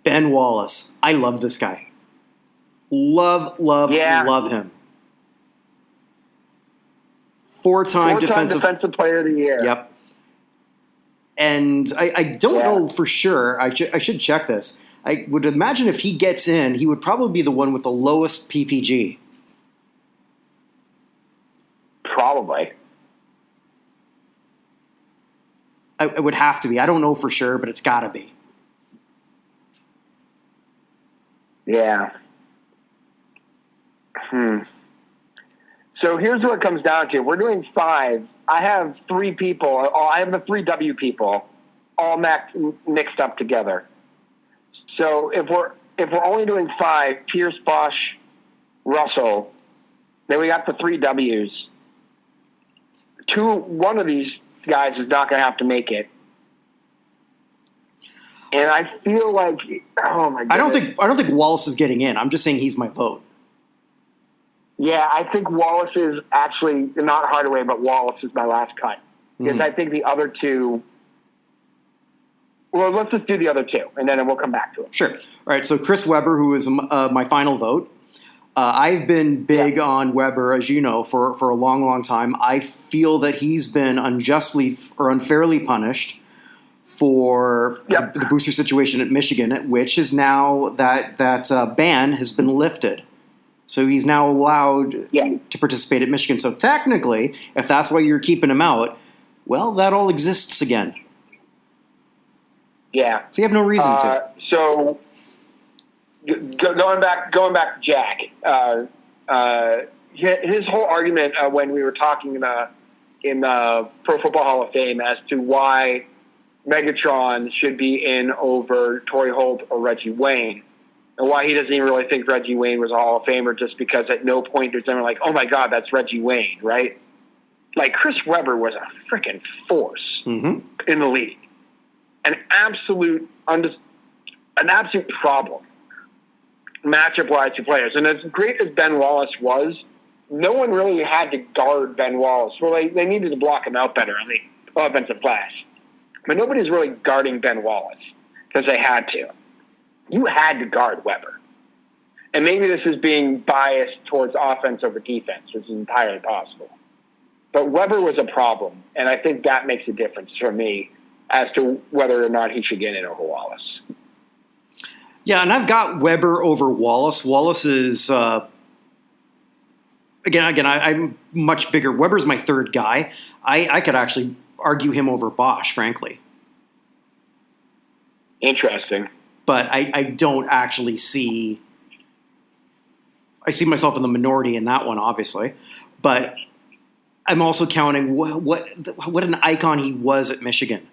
Ben Wallace. I love this guy. Love him. Four-time defensive player of the year. Yep. And I don't know for sure. I should check this. I would imagine if he gets in, he would probably be the one with the lowest PPG. Probably. It would have to be. I don't know for sure, but it's got to be. Yeah. So here's what it comes down to. We're doing 5. I have 3 people. I have the 3 W people all mixed up together. So if we're only doing 5, Pierce, Bosch, Russell, then we got the 3 Ws. One of these guys is not going to have to make it. And I feel like, oh my God. I don't think Wallace is getting in. I'm just saying he's my vote. Yeah, I think Wallace is actually not Hardaway, but Wallace is my last cut. Because I think the other 2. Well, let's just do the other 2, and then we'll come back to it. Sure. All right. So Chris Webber, who is my final vote. I've been big on Webber, as you know, for a long, long time. I feel that he's been unjustly or unfairly punished for the booster situation at Michigan, which is now that ban has been lifted. So he's now allowed Yeah. to participate at Michigan. So technically, if that's why you're keeping him out, well, that all exists again. Yeah. So you have no reason to. So going back to Jack, his whole argument when we were talking in the Pro Football Hall of Fame as to why Megatron should be in over Torrey Holt or Reggie Wayne, and why he doesn't even really think Reggie Wayne was a Hall of Famer, just because at no point there's ever like, oh my God, that's Reggie Wayne, right? Like, Chris Webber was a freaking force in the league. An absolute problem matchup-wise to players. And as great as Ben Wallace was, no one really had to guard Ben Wallace. Well, they needed to block him out better on the offensive glass. But nobody's really guarding Ben Wallace because they had to. You had to guard Webber. And maybe this is being biased towards offense over defense, which is entirely possible. But Webber was a problem, and I think that makes a difference for me as to whether or not he should get in over Wallace. Yeah, and I've got Webber over Wallace. Wallace is, again, I'm much bigger. Webber's my third guy. I could actually argue him over Bosch, frankly. Interesting. But I don't actually see... I see myself in the minority in that one, obviously. But I'm also counting what an icon he was at Michigan.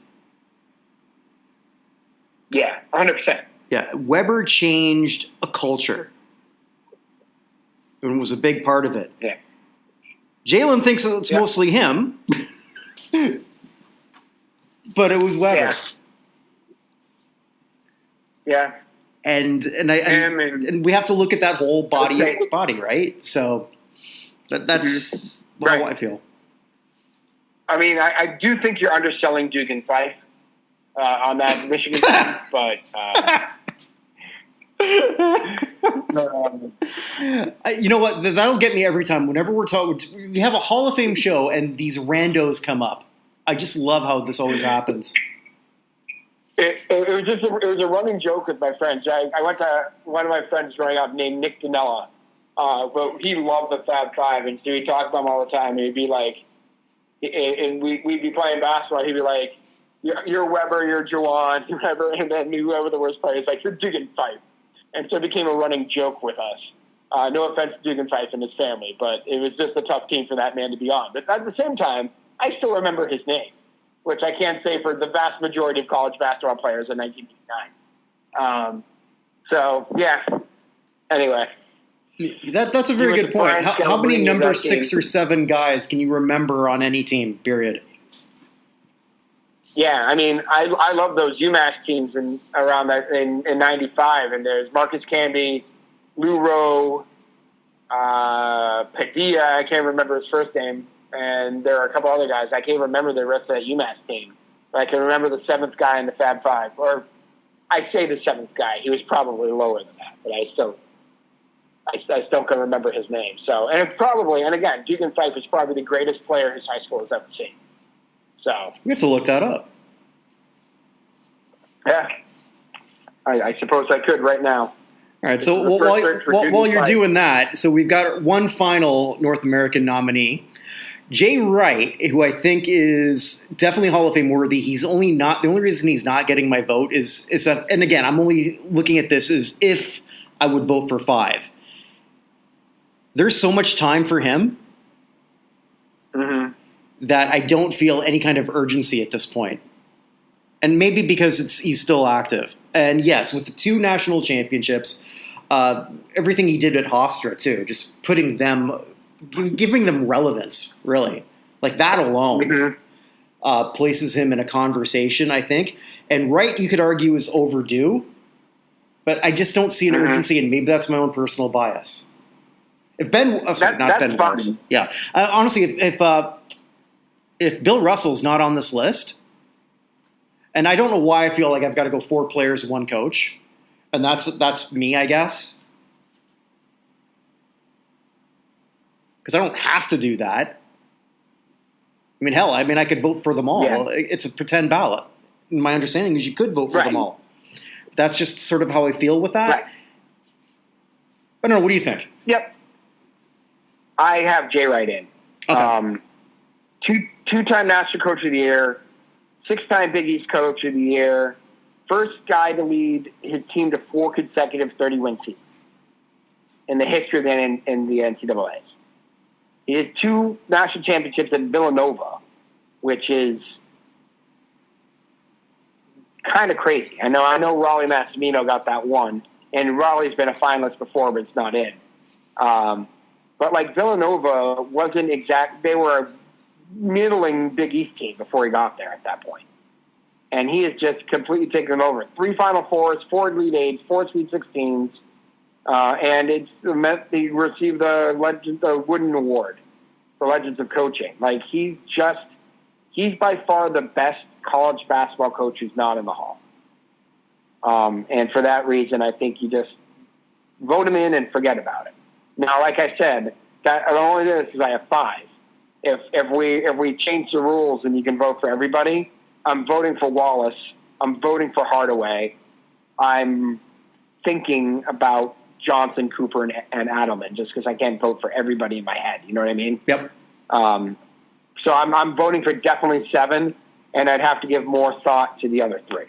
Yeah, 100%. Yeah, Webber changed a culture. And was a big part of it. Yeah. Jalen thinks it's mostly him. But it was Webber. Yeah. And we have to look at that whole body, right? So that's how I feel. I mean, I do think you're underselling Dugan Fife on that Michigan team, but you know what? That'll get me every time. Whenever we're talking, we have a Hall of Fame show, and these randos come up. I just love how this always happens. It was a running joke with my friends. I went to one of my friends growing up named Nick Danella, but he loved the Fab Five, and so he talked about them all the time. He'd be like, and we'd be playing basketball. He'd be like, "You're Weber, you're Juwan, whoever," and then whoever the worst player is like, "You're Dugan Fife," and so it became a running joke with us. No offense to Dugan Fife and his family, but it was just a tough team for that man to be on. But at the same time, I still remember his name, which I can't say for the vast majority of college basketball players in 1989. So, yeah. Anyway. That's a very good point. How many number 6 or 7 guys can you remember on any team, period? Yeah, I mean, I love those UMass teams around that in 95. And there's Marcus Camby, Lou Rowe, Padilla, I can't remember his first name. And there are a couple other guys. I can't remember the rest of that UMass team. But I can remember the 7th guy in the Fab Five. Or I say the 7th guy. He was probably lower than that. But I still can remember his name. So, and it's probably, and again, Dugan Fife is probably the greatest player his high school has ever seen. So we have to look that up. Yeah. I suppose I could right now. All right, so while you're doing that, so we've got one final North American nominee. Jay Wright, who I think is definitely Hall of Fame worthy. He's only not, the only reason he's not getting my vote is that, and again, I'm only looking at this as if I would vote for 5. There's so much time for him that I don't feel any kind of urgency at this point. And maybe because he's still active. And yes, with the 2 national championships, everything he did at Hofstra too, just putting them, giving them relevance, really. Like that alone places him in a conversation, I think. And Wright, you could argue, is overdue. But I just don't see an urgency, and maybe that's my own personal bias. If Ben Wallace. Yeah. Honestly, if Bill Russell's not on this list, and I don't know why I feel like I've got to go 4 players, 1 coach, and that's me, I guess. Because I don't have to do that. I mean, hell, I could vote for them all. Yeah. It's a pretend ballot. My understanding is you could vote for them all. That's just sort of how I feel with that. Right. I don't know. What do you think? Yep. I have Jay right in. Okay. Two-time National Coach of the Year, 6-time Big East Coach of the Year, first guy to lead his team to 4 consecutive 30-win seasons in the history of in the NCAA. He has 2 national championships at Villanova, which is kind of crazy. I know Raleigh Massimino got that one, and Raleigh's been a finalist before, but it's not in. But like Villanova wasn't exact. They were a middling Big East team before he got there at that point. And he has just completely taken them over. 3 Final Fours, 4 Elite Eights, 4 Sweet 16s, and it's meant he received the Wooden Award for Legends of Coaching. Like he's by far the best college basketball coach who's not in the Hall. And for that reason, I think you just vote him in and forget about it. Now, like I said, that the only thing is I have 5. If we change the rules and you can vote for everybody, I'm voting for Wallace. I'm voting for Hardaway. I'm thinking about Johnson, Cooper, and Adelman just because I can't vote for everybody in my head. You know what I mean? Yep. So I'm voting for definitely 7, and I'd have to give more thought to the other 3.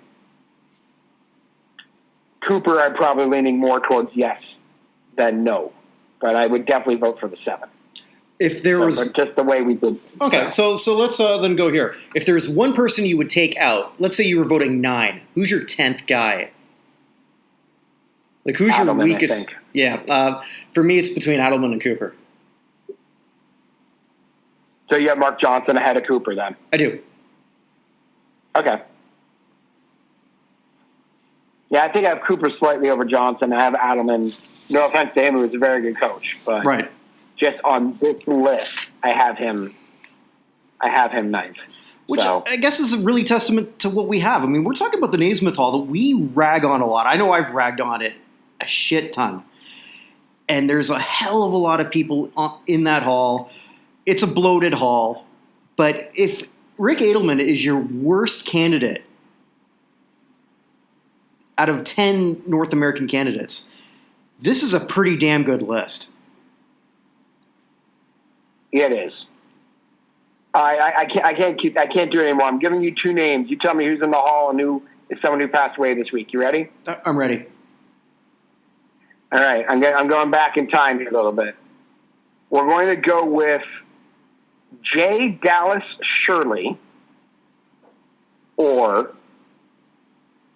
Cooper, I'm probably leaning more towards yes than no, but I would definitely vote for the 7. If there was just the way we did. Okay, so let's then go here. If there's one person you would take out, let's say you were voting 9, who's your 10th guy? Like who's Adelman, your weakest? I think. Yeah, for me it's between Adelman and Cooper. So you have Mark Johnson ahead of Cooper then? I do. Okay. Yeah, I think I have Cooper slightly over Johnson. I have Adelman. No offense to him, who was a very good coach, but right. Just on this list, I have him 9th. Which so. I guess is a really testament to what we have. I mean, we're talking about the Naismith Hall that we rag on a lot. I know I've ragged on it a shit ton. And there's a hell of a lot of people in that hall. It's a bloated hall. But if Rick Adelman is your worst candidate out of 10 North American candidates, this is a pretty damn good list. It is. I can't do it anymore. I'm giving you 2 names. You tell me who's in the hall and who is someone who passed away this week. You ready? I'm ready. All right. I'm going back in time here a little bit. We're going to go with J. Dallas Shirley or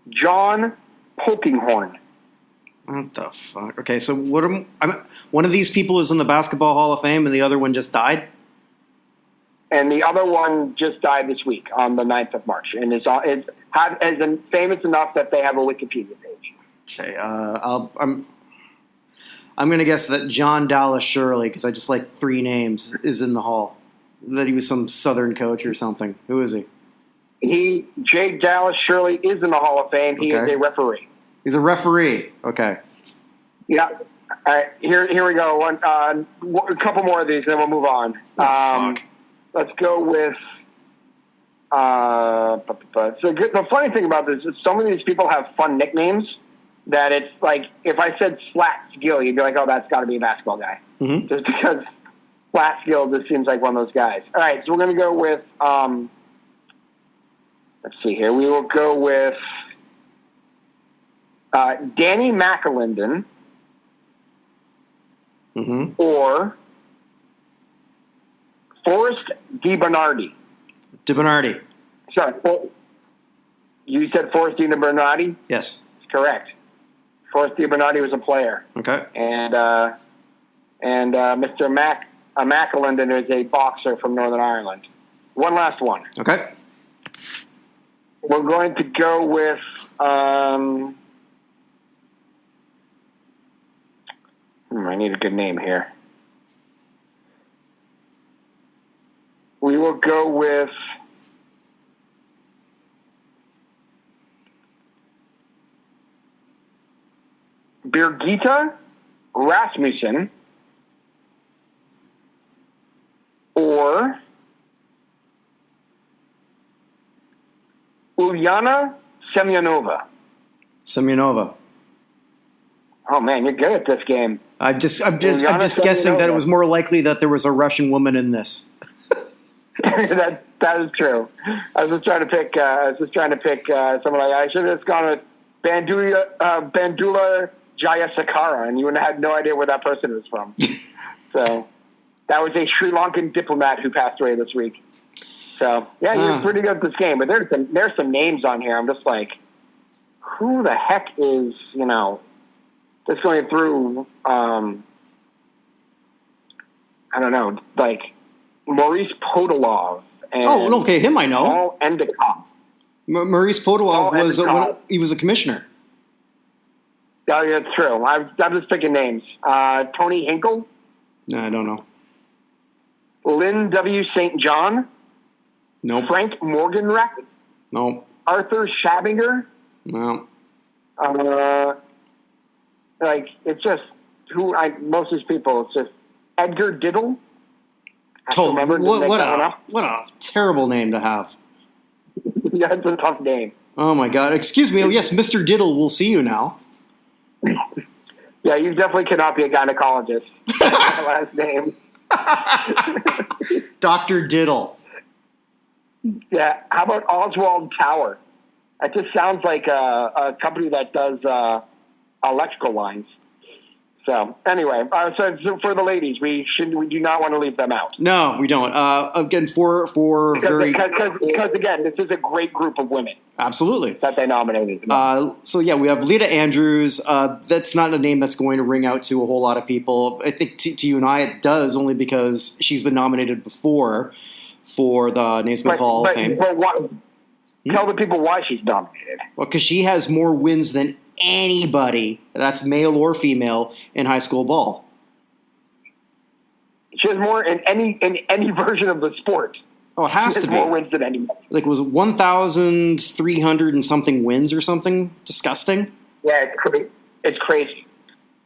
John Polkinghorne. What the fuck? Okay, so one of these people is in the Basketball Hall of Fame and the other one just died? And the other one just died this week on the 9th of March and is famous enough that they have a Wikipedia page. Okay, I'm going to guess that John Dallas Shirley, because I just like 3 names, is in the hall. That he was some Southern coach or something. Who is he? J. Dallas Shirley is in the Hall of Fame. He is a referee. He's a referee. Okay. Yeah. All right. Here we go. A couple more of these, and then we'll move on. Fuck. Let's go with. So the funny thing about this is some of these people have fun nicknames that it's like if I said Slat Skill, you'd be like, oh, that's got to be a basketball guy. Mm-hmm. Just because Slat Skill just seems like one of those guys. All right. So we're going to go with. Let's see here. We will go with. Danny McAlinden or Forrest DiBernardi. DiBernardi. Sorry, you said Forrest DiBernardi? Yes. That's correct. Forrest DiBernardi was a player. Okay. And Mr. McAlinden is a boxer from Northern Ireland. One last one. Okay. We're going to go with... I need a good name here. We will go with Birgitta Rasmussen or Ulyana Semyonova. Semyonova. Oh, man, you're good at this game. I'm just guessing that it was more likely that there was a Russian woman in this. that is true. I was just trying to pick. Someone like I should have just gone with Bandula Jayasakara, and you would have had no idea where that person was from. So that was a Sri Lankan diplomat who passed away this week. So yeah, you're pretty good at this game, but there's some names on here. I'm just like, who the heck is just going through? I don't know, like Maurice Podolov. And okay, him I know. Paul Endicott. Maurice Podolov he was a commissioner. Oh, yeah, that's true. I'm just picking names. Tony Hinkle? No, I don't know. Lynn W. St. John? Nope. Frank Morgenreck? Nope. Arthur Schabinger? No. It's just most of these people, it's just Edgar Diddle. What a terrible name to have. Yeah, it's a tough name. Oh, my God. Excuse me. Oh, yes, Mr. Diddle, we'll see you now. Yeah, you definitely cannot be a gynecologist. That's my last name. Dr. Diddle. Yeah, how about Oswald Tower? That just sounds like a company that does electrical lines. So anyway, so for the ladies, we do not want to leave them out. No, we don't. Again, because again, this is a great group of women. Absolutely. That they nominated. So yeah, we have Lita Andrews. That's not a name that's going to ring out to a whole lot of people. I think to you and I, it does, only because she's been nominated before for the Naismith Hall of Fame. But tell the people why she's nominated. Well, because she has more wins than anybody, that's male or female, in high school ball. She has more in any version of the sport. Oh, it has to be more wins than anybody. Like, was it 1,300 and something wins or something? Disgusting. Yeah, it's crazy.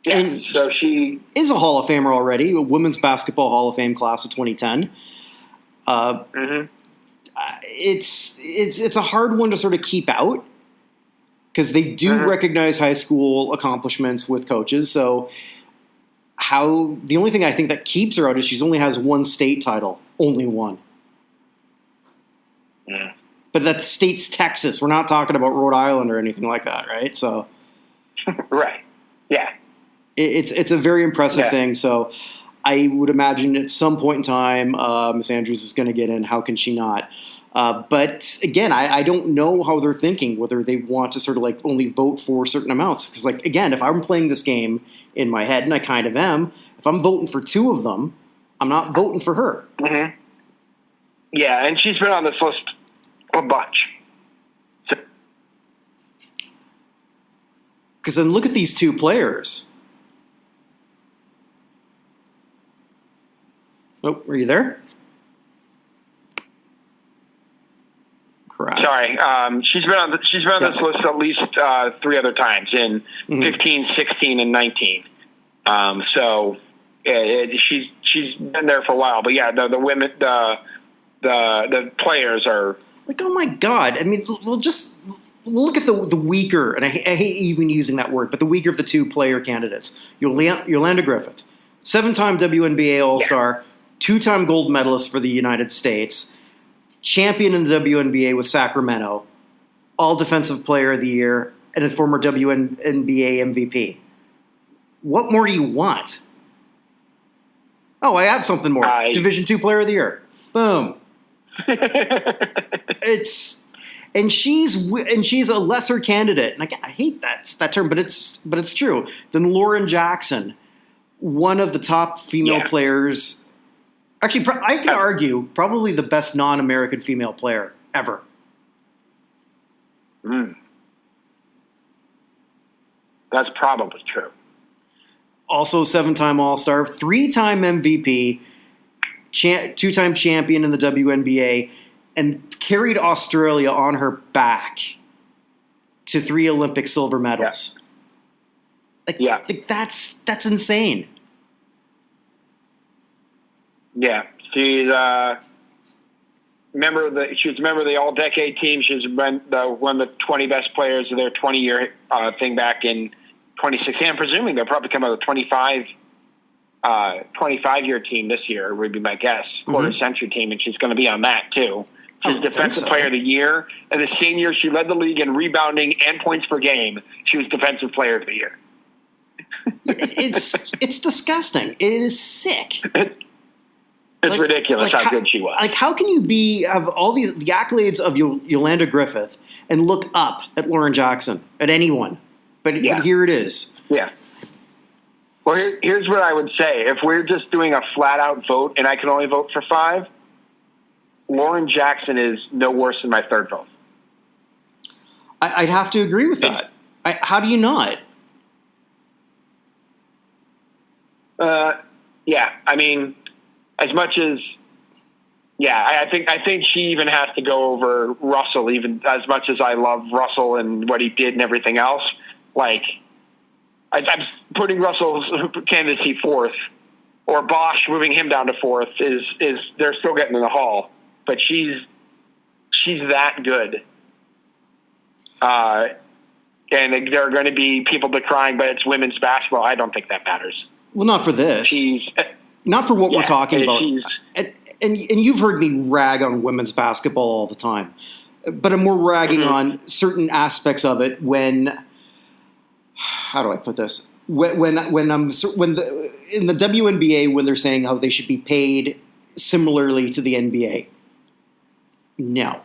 Yeah, and so she is a Hall of Famer already, a Women's Basketball Hall of Fame class of 2010. It's a hard one to sort of keep out, because they do recognize high school accomplishments with coaches. So the only thing I think that keeps her out is she only has one state title, only one. Yeah. But that state's Texas. We're not talking about Rhode Island or anything like that, right? So, right, yeah, it's a very impressive thing. So I would imagine at some point in time, Miss Andrews is going to get in. How can she not? But again, I don't know how they're thinking, whether they want to sort of like only vote for certain amounts. Because like, again, if I'm playing this game in my head, and I kind of am, if I'm voting for two of them, I'm not voting for her. Mm-hmm. Yeah, and she's been on this list a bunch. Because then look at these two players. Oh, are you there? Crap. Sorry, she's been on this list at least 3 other times in 15, 16, and 19. So she's been there for a while. But yeah, the women, the players are like, oh my God! I mean, we'll look at the weaker, and I hate even using that word, but the weaker of the two player candidates. Yolanda Griffith, 7-time WNBA All-Star, 2-time gold medalist for the United States, champion in the WNBA with Sacramento, all defensive player of the year, and a former WNBA MVP. What more do you want? Oh, I have something more. Division II player of the year. Boom. She's a lesser candidate, and I hate that term, but it's true, than Lauren Jackson, one of the top female players. Actually, I can argue probably the best non-American female player ever. That's probably true. Also 7-time All-Star, 3-time MVP, 2-time champion in the WNBA, and carried Australia on her back to 3 Olympic silver medals. Like, that's insane. Yeah, she's member of the All-Decade team. She's been one of the 20 best players of their 20-year thing back in 2016. I'm presuming they'll probably come out with 25 25-year team this year would be my guess, quarter-century team, and she's going to be on that too. She's Defensive Player of the Year, and the same year she led the league in rebounding and points per game. She was Defensive Player of the Year. It's disgusting. It is sick. It's ridiculous how good she was. Like, how can you have all the accolades of Yolanda Griffith and look up at Lauren Jackson, at anyone? But here it is. Yeah. Well, here's what I would say. If we're just doing a flat-out vote and I can only vote for 5, Lauren Jackson is no worse than my third vote. I'd have to agree with that. How do you not? Yeah, I mean, as much as, I think she even has to go over Russell, even as much as I love Russell and what he did and everything else. Like, I'm putting Russell's candidacy 4th, or Bosch moving him down to 4th is they're still getting in the hall, but she's that good. And there are going to be people decrying, but it's women's basketball. I don't think that matters. Well, not for this. Not for what we're talking about. And you've heard me rag on women's basketball all the time, but I'm more ragging on certain aspects of it when. How do I put this? When in the WNBA, when they're saying how they should be paid similarly to the NBA. No.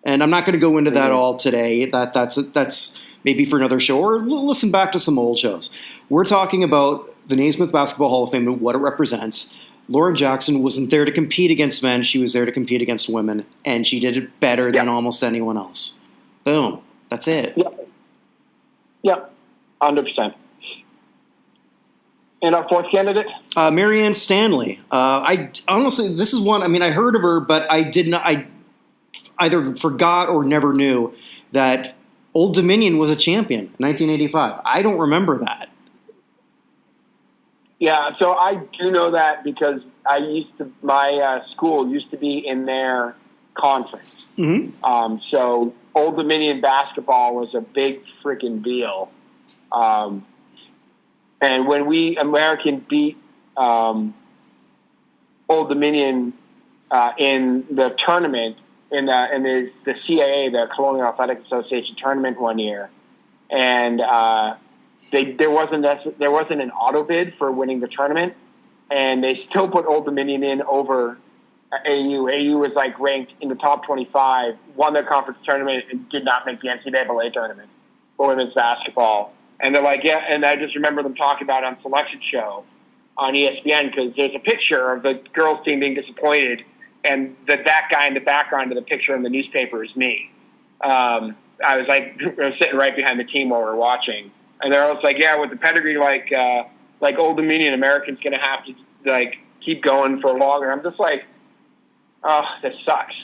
And I'm not going to go into that all today. That's maybe for another show, or listen back to some old shows. We're talking about the Naismith Basketball Hall of Fame and what it represents. Lauren Jackson wasn't there to compete against men. She was there to compete against women, and she did it better than almost anyone else. Boom. That's it. Yep, 100%. And our 4th candidate? Marianne Stanley. I honestly, this is one, I mean, I heard of her, but I either forgot or never knew that Old Dominion was a champion in 1985. I don't remember that. Yeah, so I do know that because my school used to be in their conference. So Old Dominion basketball was a big freaking deal. And when we American beat Old Dominion in the tournament, in the CAA, the Colonial Athletic Association tournament one year, and there wasn't an auto bid for winning the tournament, and they still put Old Dominion in over AU. AU was like ranked in the top 25, won their conference tournament, and did not make the NCAA tournament for women's basketball. And they're like, yeah, and I just remember them talking about it on Selection Show on ESPN, because there's a picture of the girls team being disappointed, and that guy in the background of the picture in the newspaper is me. I was sitting right behind the team while we were watching, and they're always like, yeah, with the pedigree like Old Dominion, Americans going to have to like keep going for longer. I'm just like, oh, this sucks.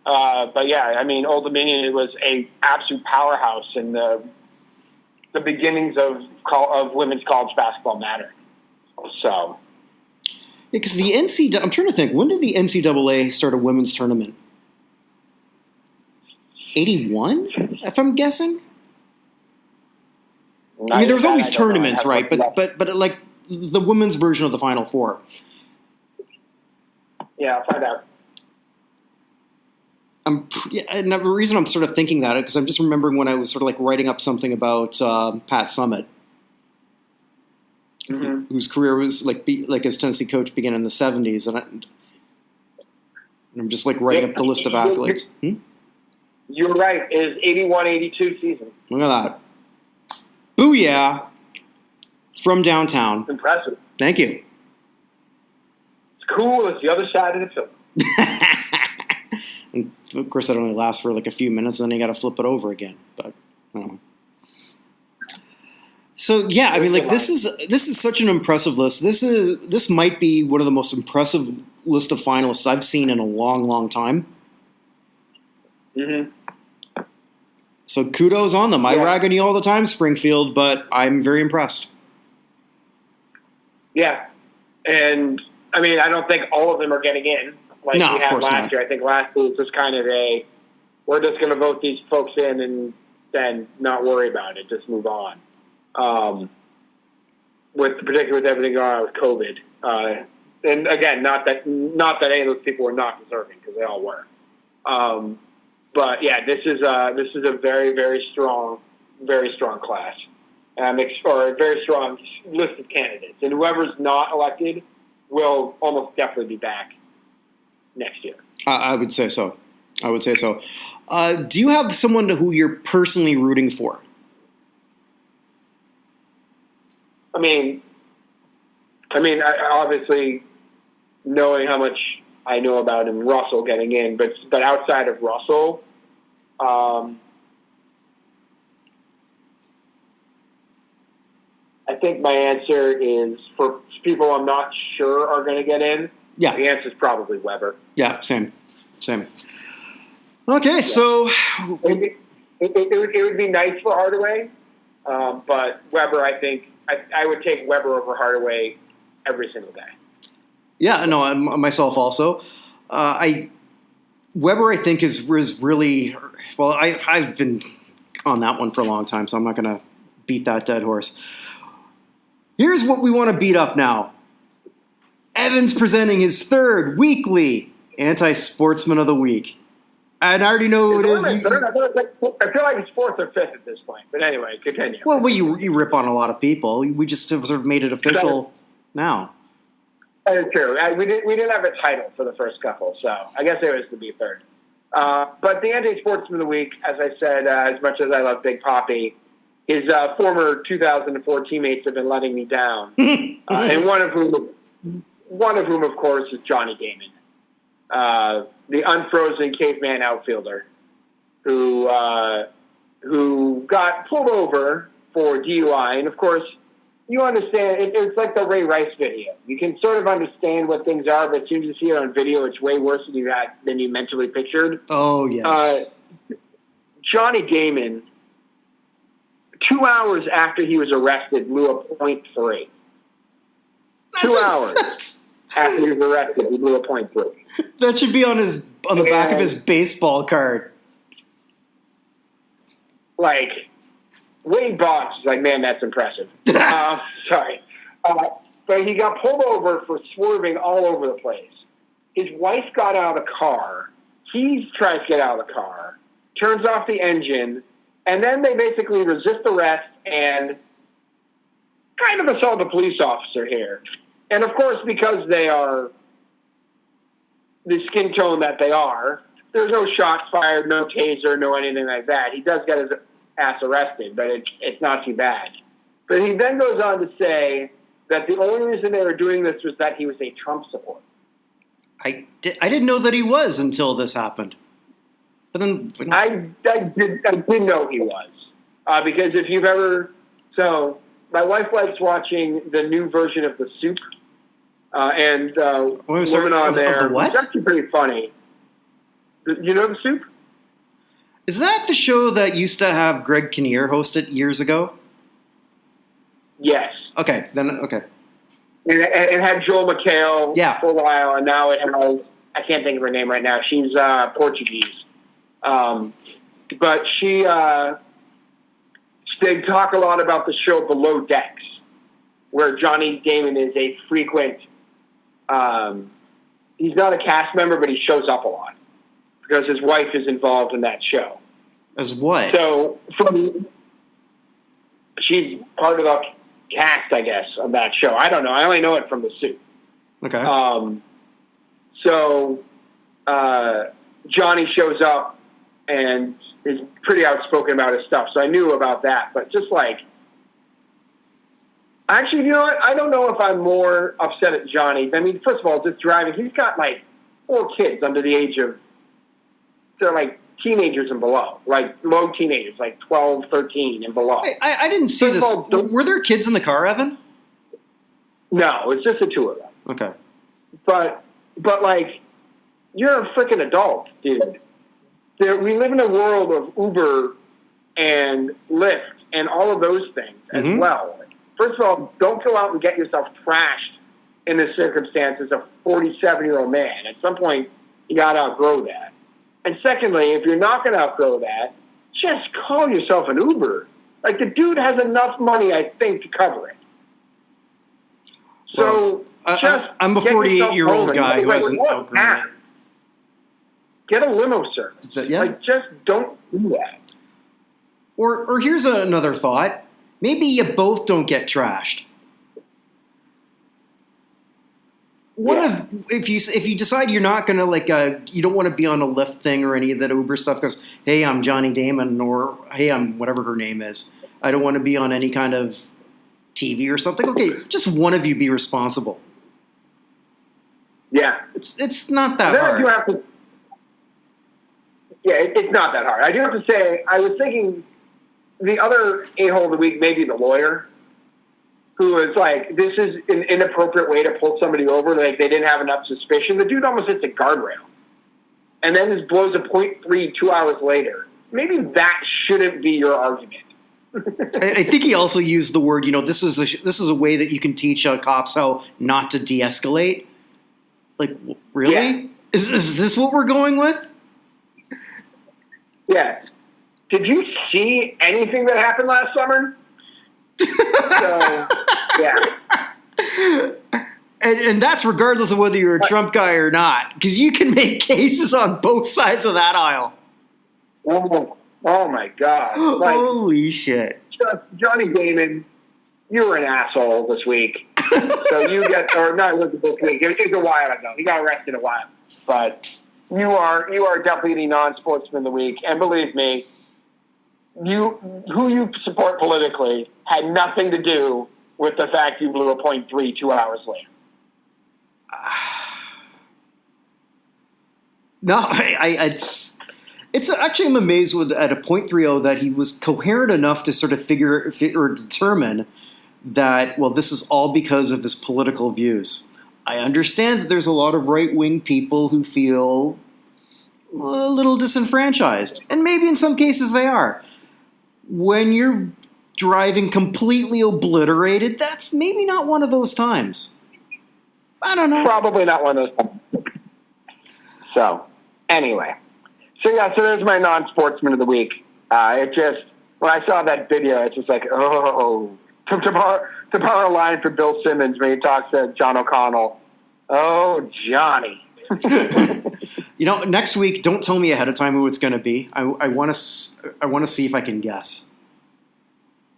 But yeah, I mean, Old Dominion, it was a absolute powerhouse in the beginnings of women's college basketball matter. So, because the NCAA, I'm trying to think, when did the NCAA start a women's tournament? 81, if I'm guessing. I mean, there was always tournaments, right? But like the women's version of the Final Four. Yeah, I'll find out. And the reason I'm sort of thinking that, because I'm just remembering when I was sort of like writing up something about Pat Summitt, whose career was like as Tennessee coach began in the 70s, and I'm just like writing up the list of accolades. You're right. It is 81-82 season. Look at that. Booyah! From downtown. Impressive. Thank you. It's cool. It's the other side of the film. And of course, that only lasts for like a few minutes, and then you got to flip it over again. But I don't know. So yeah, I mean, like this is such an impressive list. This might be one of the most impressive list of finalists I've seen in a long, long time. So kudos on them. I rag on you all the time, Springfield, but I'm very impressed. Yeah, and I mean, I don't think all of them are getting in. Like we had last year. I think last year was just kind of we're just going to vote these folks in and then not worry about it, just move on. particularly with everything going on with COVID. And again, not that any of those people were not deserving, because they all were. But yeah, this is a very, very strong class, or a very strong list of candidates. And whoever's not elected will almost definitely be back next year. I would say so. Do you have someone who you're personally rooting for? I mean, I obviously, knowing how much I know about him, Russell getting in, but outside of Russell, I think my answer is, for people I'm not sure are going to get in. Yeah, the answer is probably Weber. Yeah, same. Okay, yeah. So it would be nice for Hardaway, but Weber, I think I would take Weber over Hardaway every single day. Yeah, no, myself also. Weber, I think, is really well. I've been on that one for a long time, so I'm not going to beat that dead horse. Here's what we want to beat up now. Evan's presenting his third weekly Anti-Sportsman of the Week. And I already know who it is. I feel like it's fourth or fifth at this point. But anyway, continue. Well, you rip on a lot of people. We just have sort of made it official now. That is true. We didn't have a title for the first couple, so I guess it was to be third. But the Anti-Sportsman of the Week, as I said, as much as I love Big Papi, his former 2004 teammates have been letting me down. And one of whom, of course, is Johnny Damon, the unfrozen caveman outfielder who got pulled over for DUI. And, of course, you understand, it's like the Ray Rice video. You can sort of understand what things are, but as soon as you see it on video, it's way worse than you mentally pictured. Oh, yes. Johnny Damon, 2 hours after he was arrested, blew a .3. 2 hours after he was arrested, he blew a .3. That should be on the back of his baseball card. Like, Wade Boggs is like, man, that's impressive. Sorry. But he got pulled over for swerving all over the place. His wife got out of the car. He tries to get out of the car, turns off the engine, and then they basically resist arrest and kind of assault a police officer here. And, of course, because they are the skin tone that they are, there's no shots fired, no taser, no anything like that. He does get his ass arrested, but it's not too bad. But he then goes on to say that the only reason they were doing this was that he was a Trump supporter. I didn't know that he was until this happened. But then I did know he was. Because if you've ever... So, my wife likes watching the new version of The Soup. And women on there. The what? It's actually pretty funny. You know The Soup? Is that the show that used to have Greg Kinnear host it years ago? Yes. Okay, then okay. It had Joel McHale for a while, and now it has, I can't think of her name right now. She's Portuguese. But they talk a lot about the show Below Decks, where Johnny Damon is a frequent, he's not a cast member, but he shows up a lot because his wife is involved in that show. As what? So she's part of the cast, I guess, of that show. I don't know. I only know it from The Soup. Okay. So Johnny shows up and is pretty outspoken about his stuff. So I knew about that. But just like, actually, you know what? I don't know if I'm more upset at Johnny. I mean, first of all, just driving. He's got like 4 kids under the age of, they're like teenagers and below, like low teenagers, like 12, 13 and below. I didn't see this. Were there kids in the car, Evan? No, it's just the 2 of them. Okay. But like, you're a freaking adult, dude. We live in a world of Uber and Lyft and all of those things as well. First of all, don't go out and get yourself trashed in this circumstance as a 47-year-old man. At some point, you got to outgrow that. And secondly, if you're not going to outgrow that, just call yourself an Uber. Like, the dude has enough money, I think, to cover it. So I'm a 48-year-old guy who hasn't outgrown it. Get a limo service. Yeah. Like, just don't do that. Or here's another thought. Maybe you both don't get trashed. If you decide you're not going to, you don't want to be on a Lyft thing or any of that Uber stuff because, hey, I'm Johnny Damon, or hey, I'm whatever her name is. I don't want to be on any kind of TV or something. Okay, just one of you be responsible. Yeah. It's not that hard. It's not that hard. I do have to say, I was thinking the other a-hole of the week may be the lawyer, who was like, this is an inappropriate way to pull somebody over. Like, they didn't have enough suspicion. The dude almost hits a guardrail. And then just blows a .3 2 hours later. Maybe that shouldn't be your argument. I think he also used the word, this is a way that you can teach cops how not to de-escalate. Like, really? Yeah. Is this what we're going with? Yeah. Did you see anything that happened last summer? So, yeah. And that's regardless of whether you're a Trump guy or not, because you can make cases on both sides of that aisle. Oh my God. Like, holy shit. Johnny Damon, you were an asshole this week. So you get, or not this week, it was a while ago. He got arrested a while. But you are definitely the non-sportsman of the week. And believe me, who you support politically had nothing to do with the fact you blew a .3 2 hours later. No, it's actually, I'm amazed at a .30 that he was coherent enough to sort of figure or determine that, well, this is all because of his political views. I understand that there's a lot of right-wing people who feel a little disenfranchised, and maybe in some cases they are. When you're driving completely obliterated, that's maybe not one of those times. I don't know. Probably not one of those times. So, anyway. So there's my non-sportsman of the week. It just, when I saw that video, it's just like, oh. To borrow a line from Bill Simmons when he talks to John O'Connell. Oh, Johnny. Next week, don't tell me ahead of time who it's going to be. I want to see if I can guess.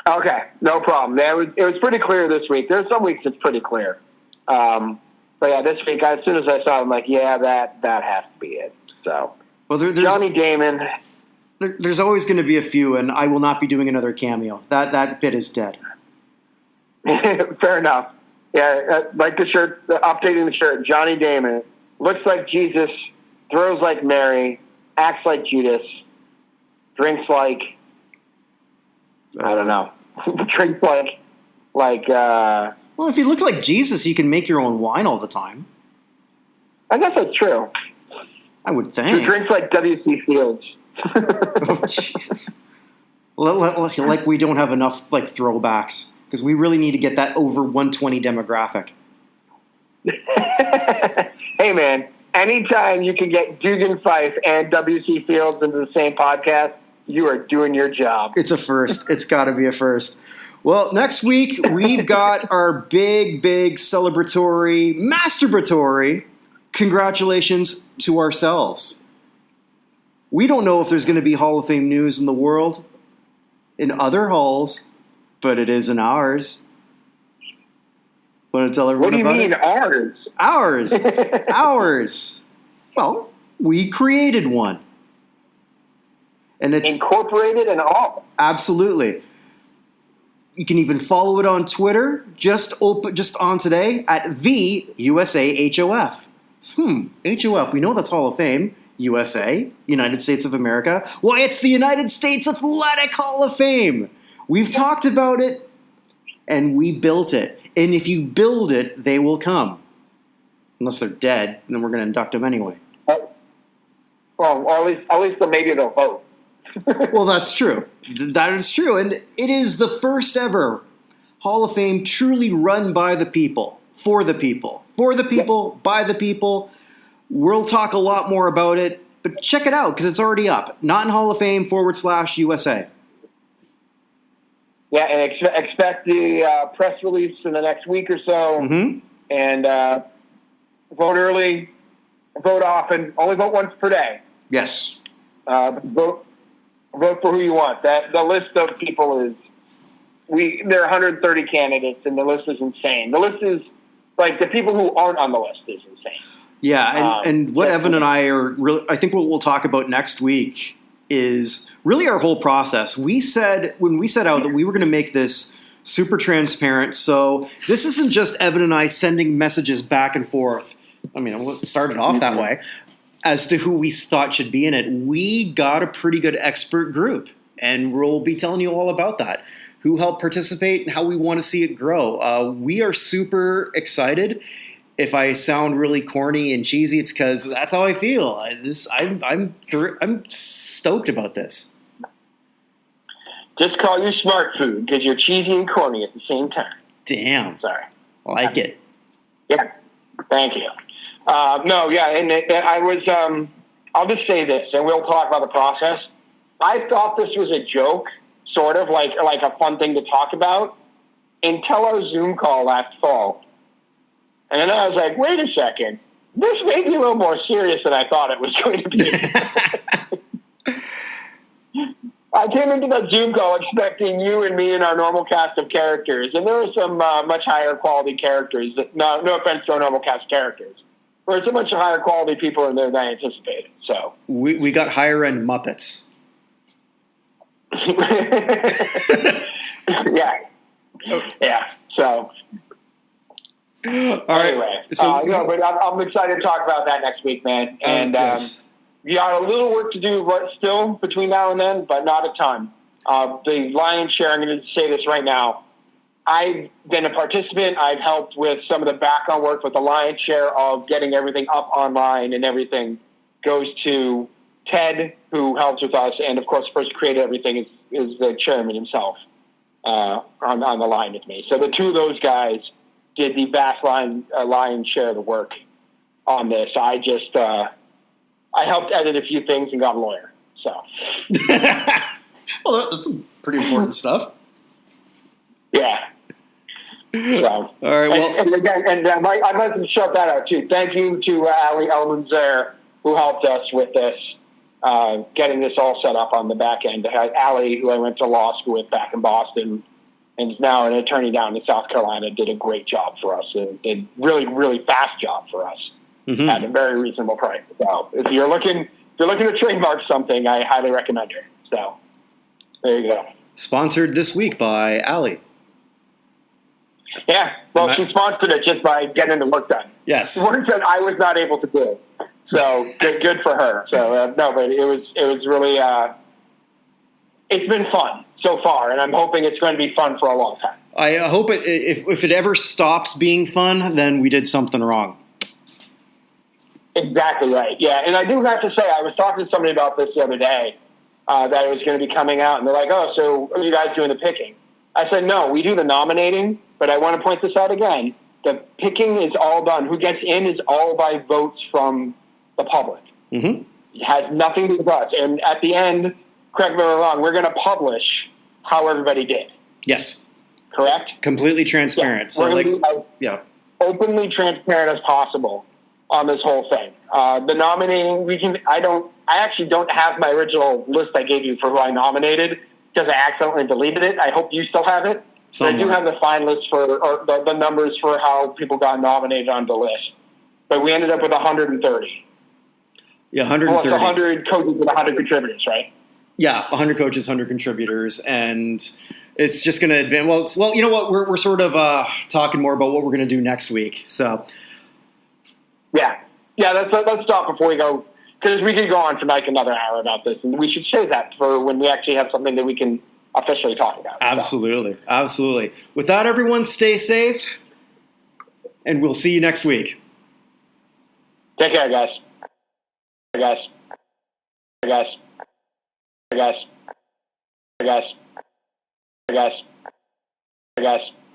Okay, no problem. It was pretty clear this week. There's some weeks it's pretty clear. But yeah, this week, as soon as I saw it, I'm like, yeah, that has to be it. So, well, there's Johnny Damon. There's always going to be a few, and I will not be doing another cameo. That bit is dead. Fair enough. Yeah, like the shirt, updating the shirt. Johnny Damon looks like Jesus, throws like Mary, acts like Judas, drinks like I don't know, drinks like. Well, if you look like Jesus, you can make your own wine all the time. I guess that's true. I would think. He drinks like W.C. Fields. Oh, Jesus. Like we don't have enough throwbacks. Because we really need to get that over 120 demographic. Hey, man, anytime you can get Dugan Fife and W.C. Fields into the same podcast, you are doing your job. It's a first. It's got to be a first. Well, next week, we've got our big celebratory, masturbatory congratulations to ourselves. We don't know if there's going to be Hall of Fame news in the world, in other halls, but it is in ours. Want to tell everyone about it? What do you mean ours? Ours. Ours. Well, we created one. And it's incorporated and all. Absolutely. You can even follow it on Twitter, just on today, at the USA HOF. HOF. We know that's Hall of Fame. USA, United States of America. Why, it's the United States Athletic Hall of Fame. We've talked about it, and we built it. And if you build it, they will come. Unless they're dead, then we're going to induct them anyway. Well, at least maybe they'll vote. Well, that's true. That is true. And it is the first ever Hall of Fame truly run by the people, for the people. For the people, by the people. We'll talk a lot more about it, but check it out because it's already up. Not in Hall of Fame /USA. Yeah, and expect the press release in the next week or so. Mm-hmm. And vote early, vote often, only vote once per day. Yes. Vote for who you want. The list of people is there are 130 candidates, and the list is insane. The list is like the people who aren't on the list is insane. Yeah, and what Evan and I are really, I think what we'll talk about next week is really our whole process. When we set out that we were going to make this super transparent, so this isn't just Evan and I sending messages back and forth. I mean, it started off that way as to who we thought should be in it. We got a pretty good expert group, and we'll be telling you all about that, who helped participate and how we want to see it grow. We are super excited. If I sound really corny and cheesy, it's because that's how I feel. I'm stoked about this. Just call you smart food because you're cheesy and corny at the same time. Damn. Sorry. I like it. Yeah. Thank you. I was. I'll just say this, and we'll talk about the process. I thought this was a joke, sort of like a fun thing to talk about, until our Zoom call last fall. And then I was like, wait a second. This may be a little more serious than I thought it was going to be. I came into that Zoom call expecting you and me and our normal cast of characters. And there were some much higher quality characters. No offense to our normal cast of characters. There were so much higher quality people in there than I anticipated. So we got higher end Muppets. Yeah. Yeah. So... All right. Anyway, but I'm excited to talk about that next week, man. And yes. We got a little work to do still between now and then, but not a ton. The lion's share, I'm going to say this right now. I've been a participant. I've helped with some of the background work, but the lion's share of getting everything up online and everything goes to Ted, who helps with us. And, of course, the person who created everything is the chairman himself on the line with me. So the two of those guys did the vast lion's share of the work on this. I just I helped edit a few things and got a lawyer. So, well, that's some pretty important stuff. Yeah. So, all right. Well, and again, I'd like to shout that out too. Thank you to Ali Elmanzer, who helped us with this, getting this all set up on the back end. Ali, who I went to law school with back in Boston, and is now an attorney down in South Carolina, did a great job for us. Did really, really fast job for us at a very reasonable price. So if you're looking to trademark something, I highly recommend her. So there you go. Sponsored this week by Ali. Yeah, well, she sponsored it just by getting the work done. Yes, work that I was not able to do. So good for her. So no, but it was really it's been fun so far, and I'm hoping it's going to be fun for a long time. I hope if it ever stops being fun, then we did something wrong. Exactly right. Yeah, and I do have to say, I was talking to somebody about this the other day, that it was going to be coming out, and they're like, "Oh, so are you guys doing the picking?" I said, "No, we do the nominating, but I want to point this out again. The picking is all done. Who gets in is all by votes from the public. It has nothing to do with us. And at the end, correct me if I'm wrong, we're going to publish how everybody did. Yes. Correct? Completely transparent. Yeah. So, be openly transparent as possible on this whole thing. The nominating, I actually don't have my original list I gave you for who I nominated because I accidentally deleted it. I hope you still have it. So I do have the finalists or the numbers for how people got nominated on the list. But we ended up with 130. Yeah, 130. Plus 100 coaches and 100 contributors, right? Yeah, 100 coaches, 100 contributors, and it's just going to advance. Well, you know what? We're sort of talking more about what we're going to do next week. So, yeah. Let's stop before we go, because we could go on for like another hour about this, and we should save that for when we actually have something that we can officially talk about. Absolutely, absolutely. With that, everyone, stay safe, and we'll see you next week. Take care, guys. Guys. Guys. Guys. Guys. Guys. Guys.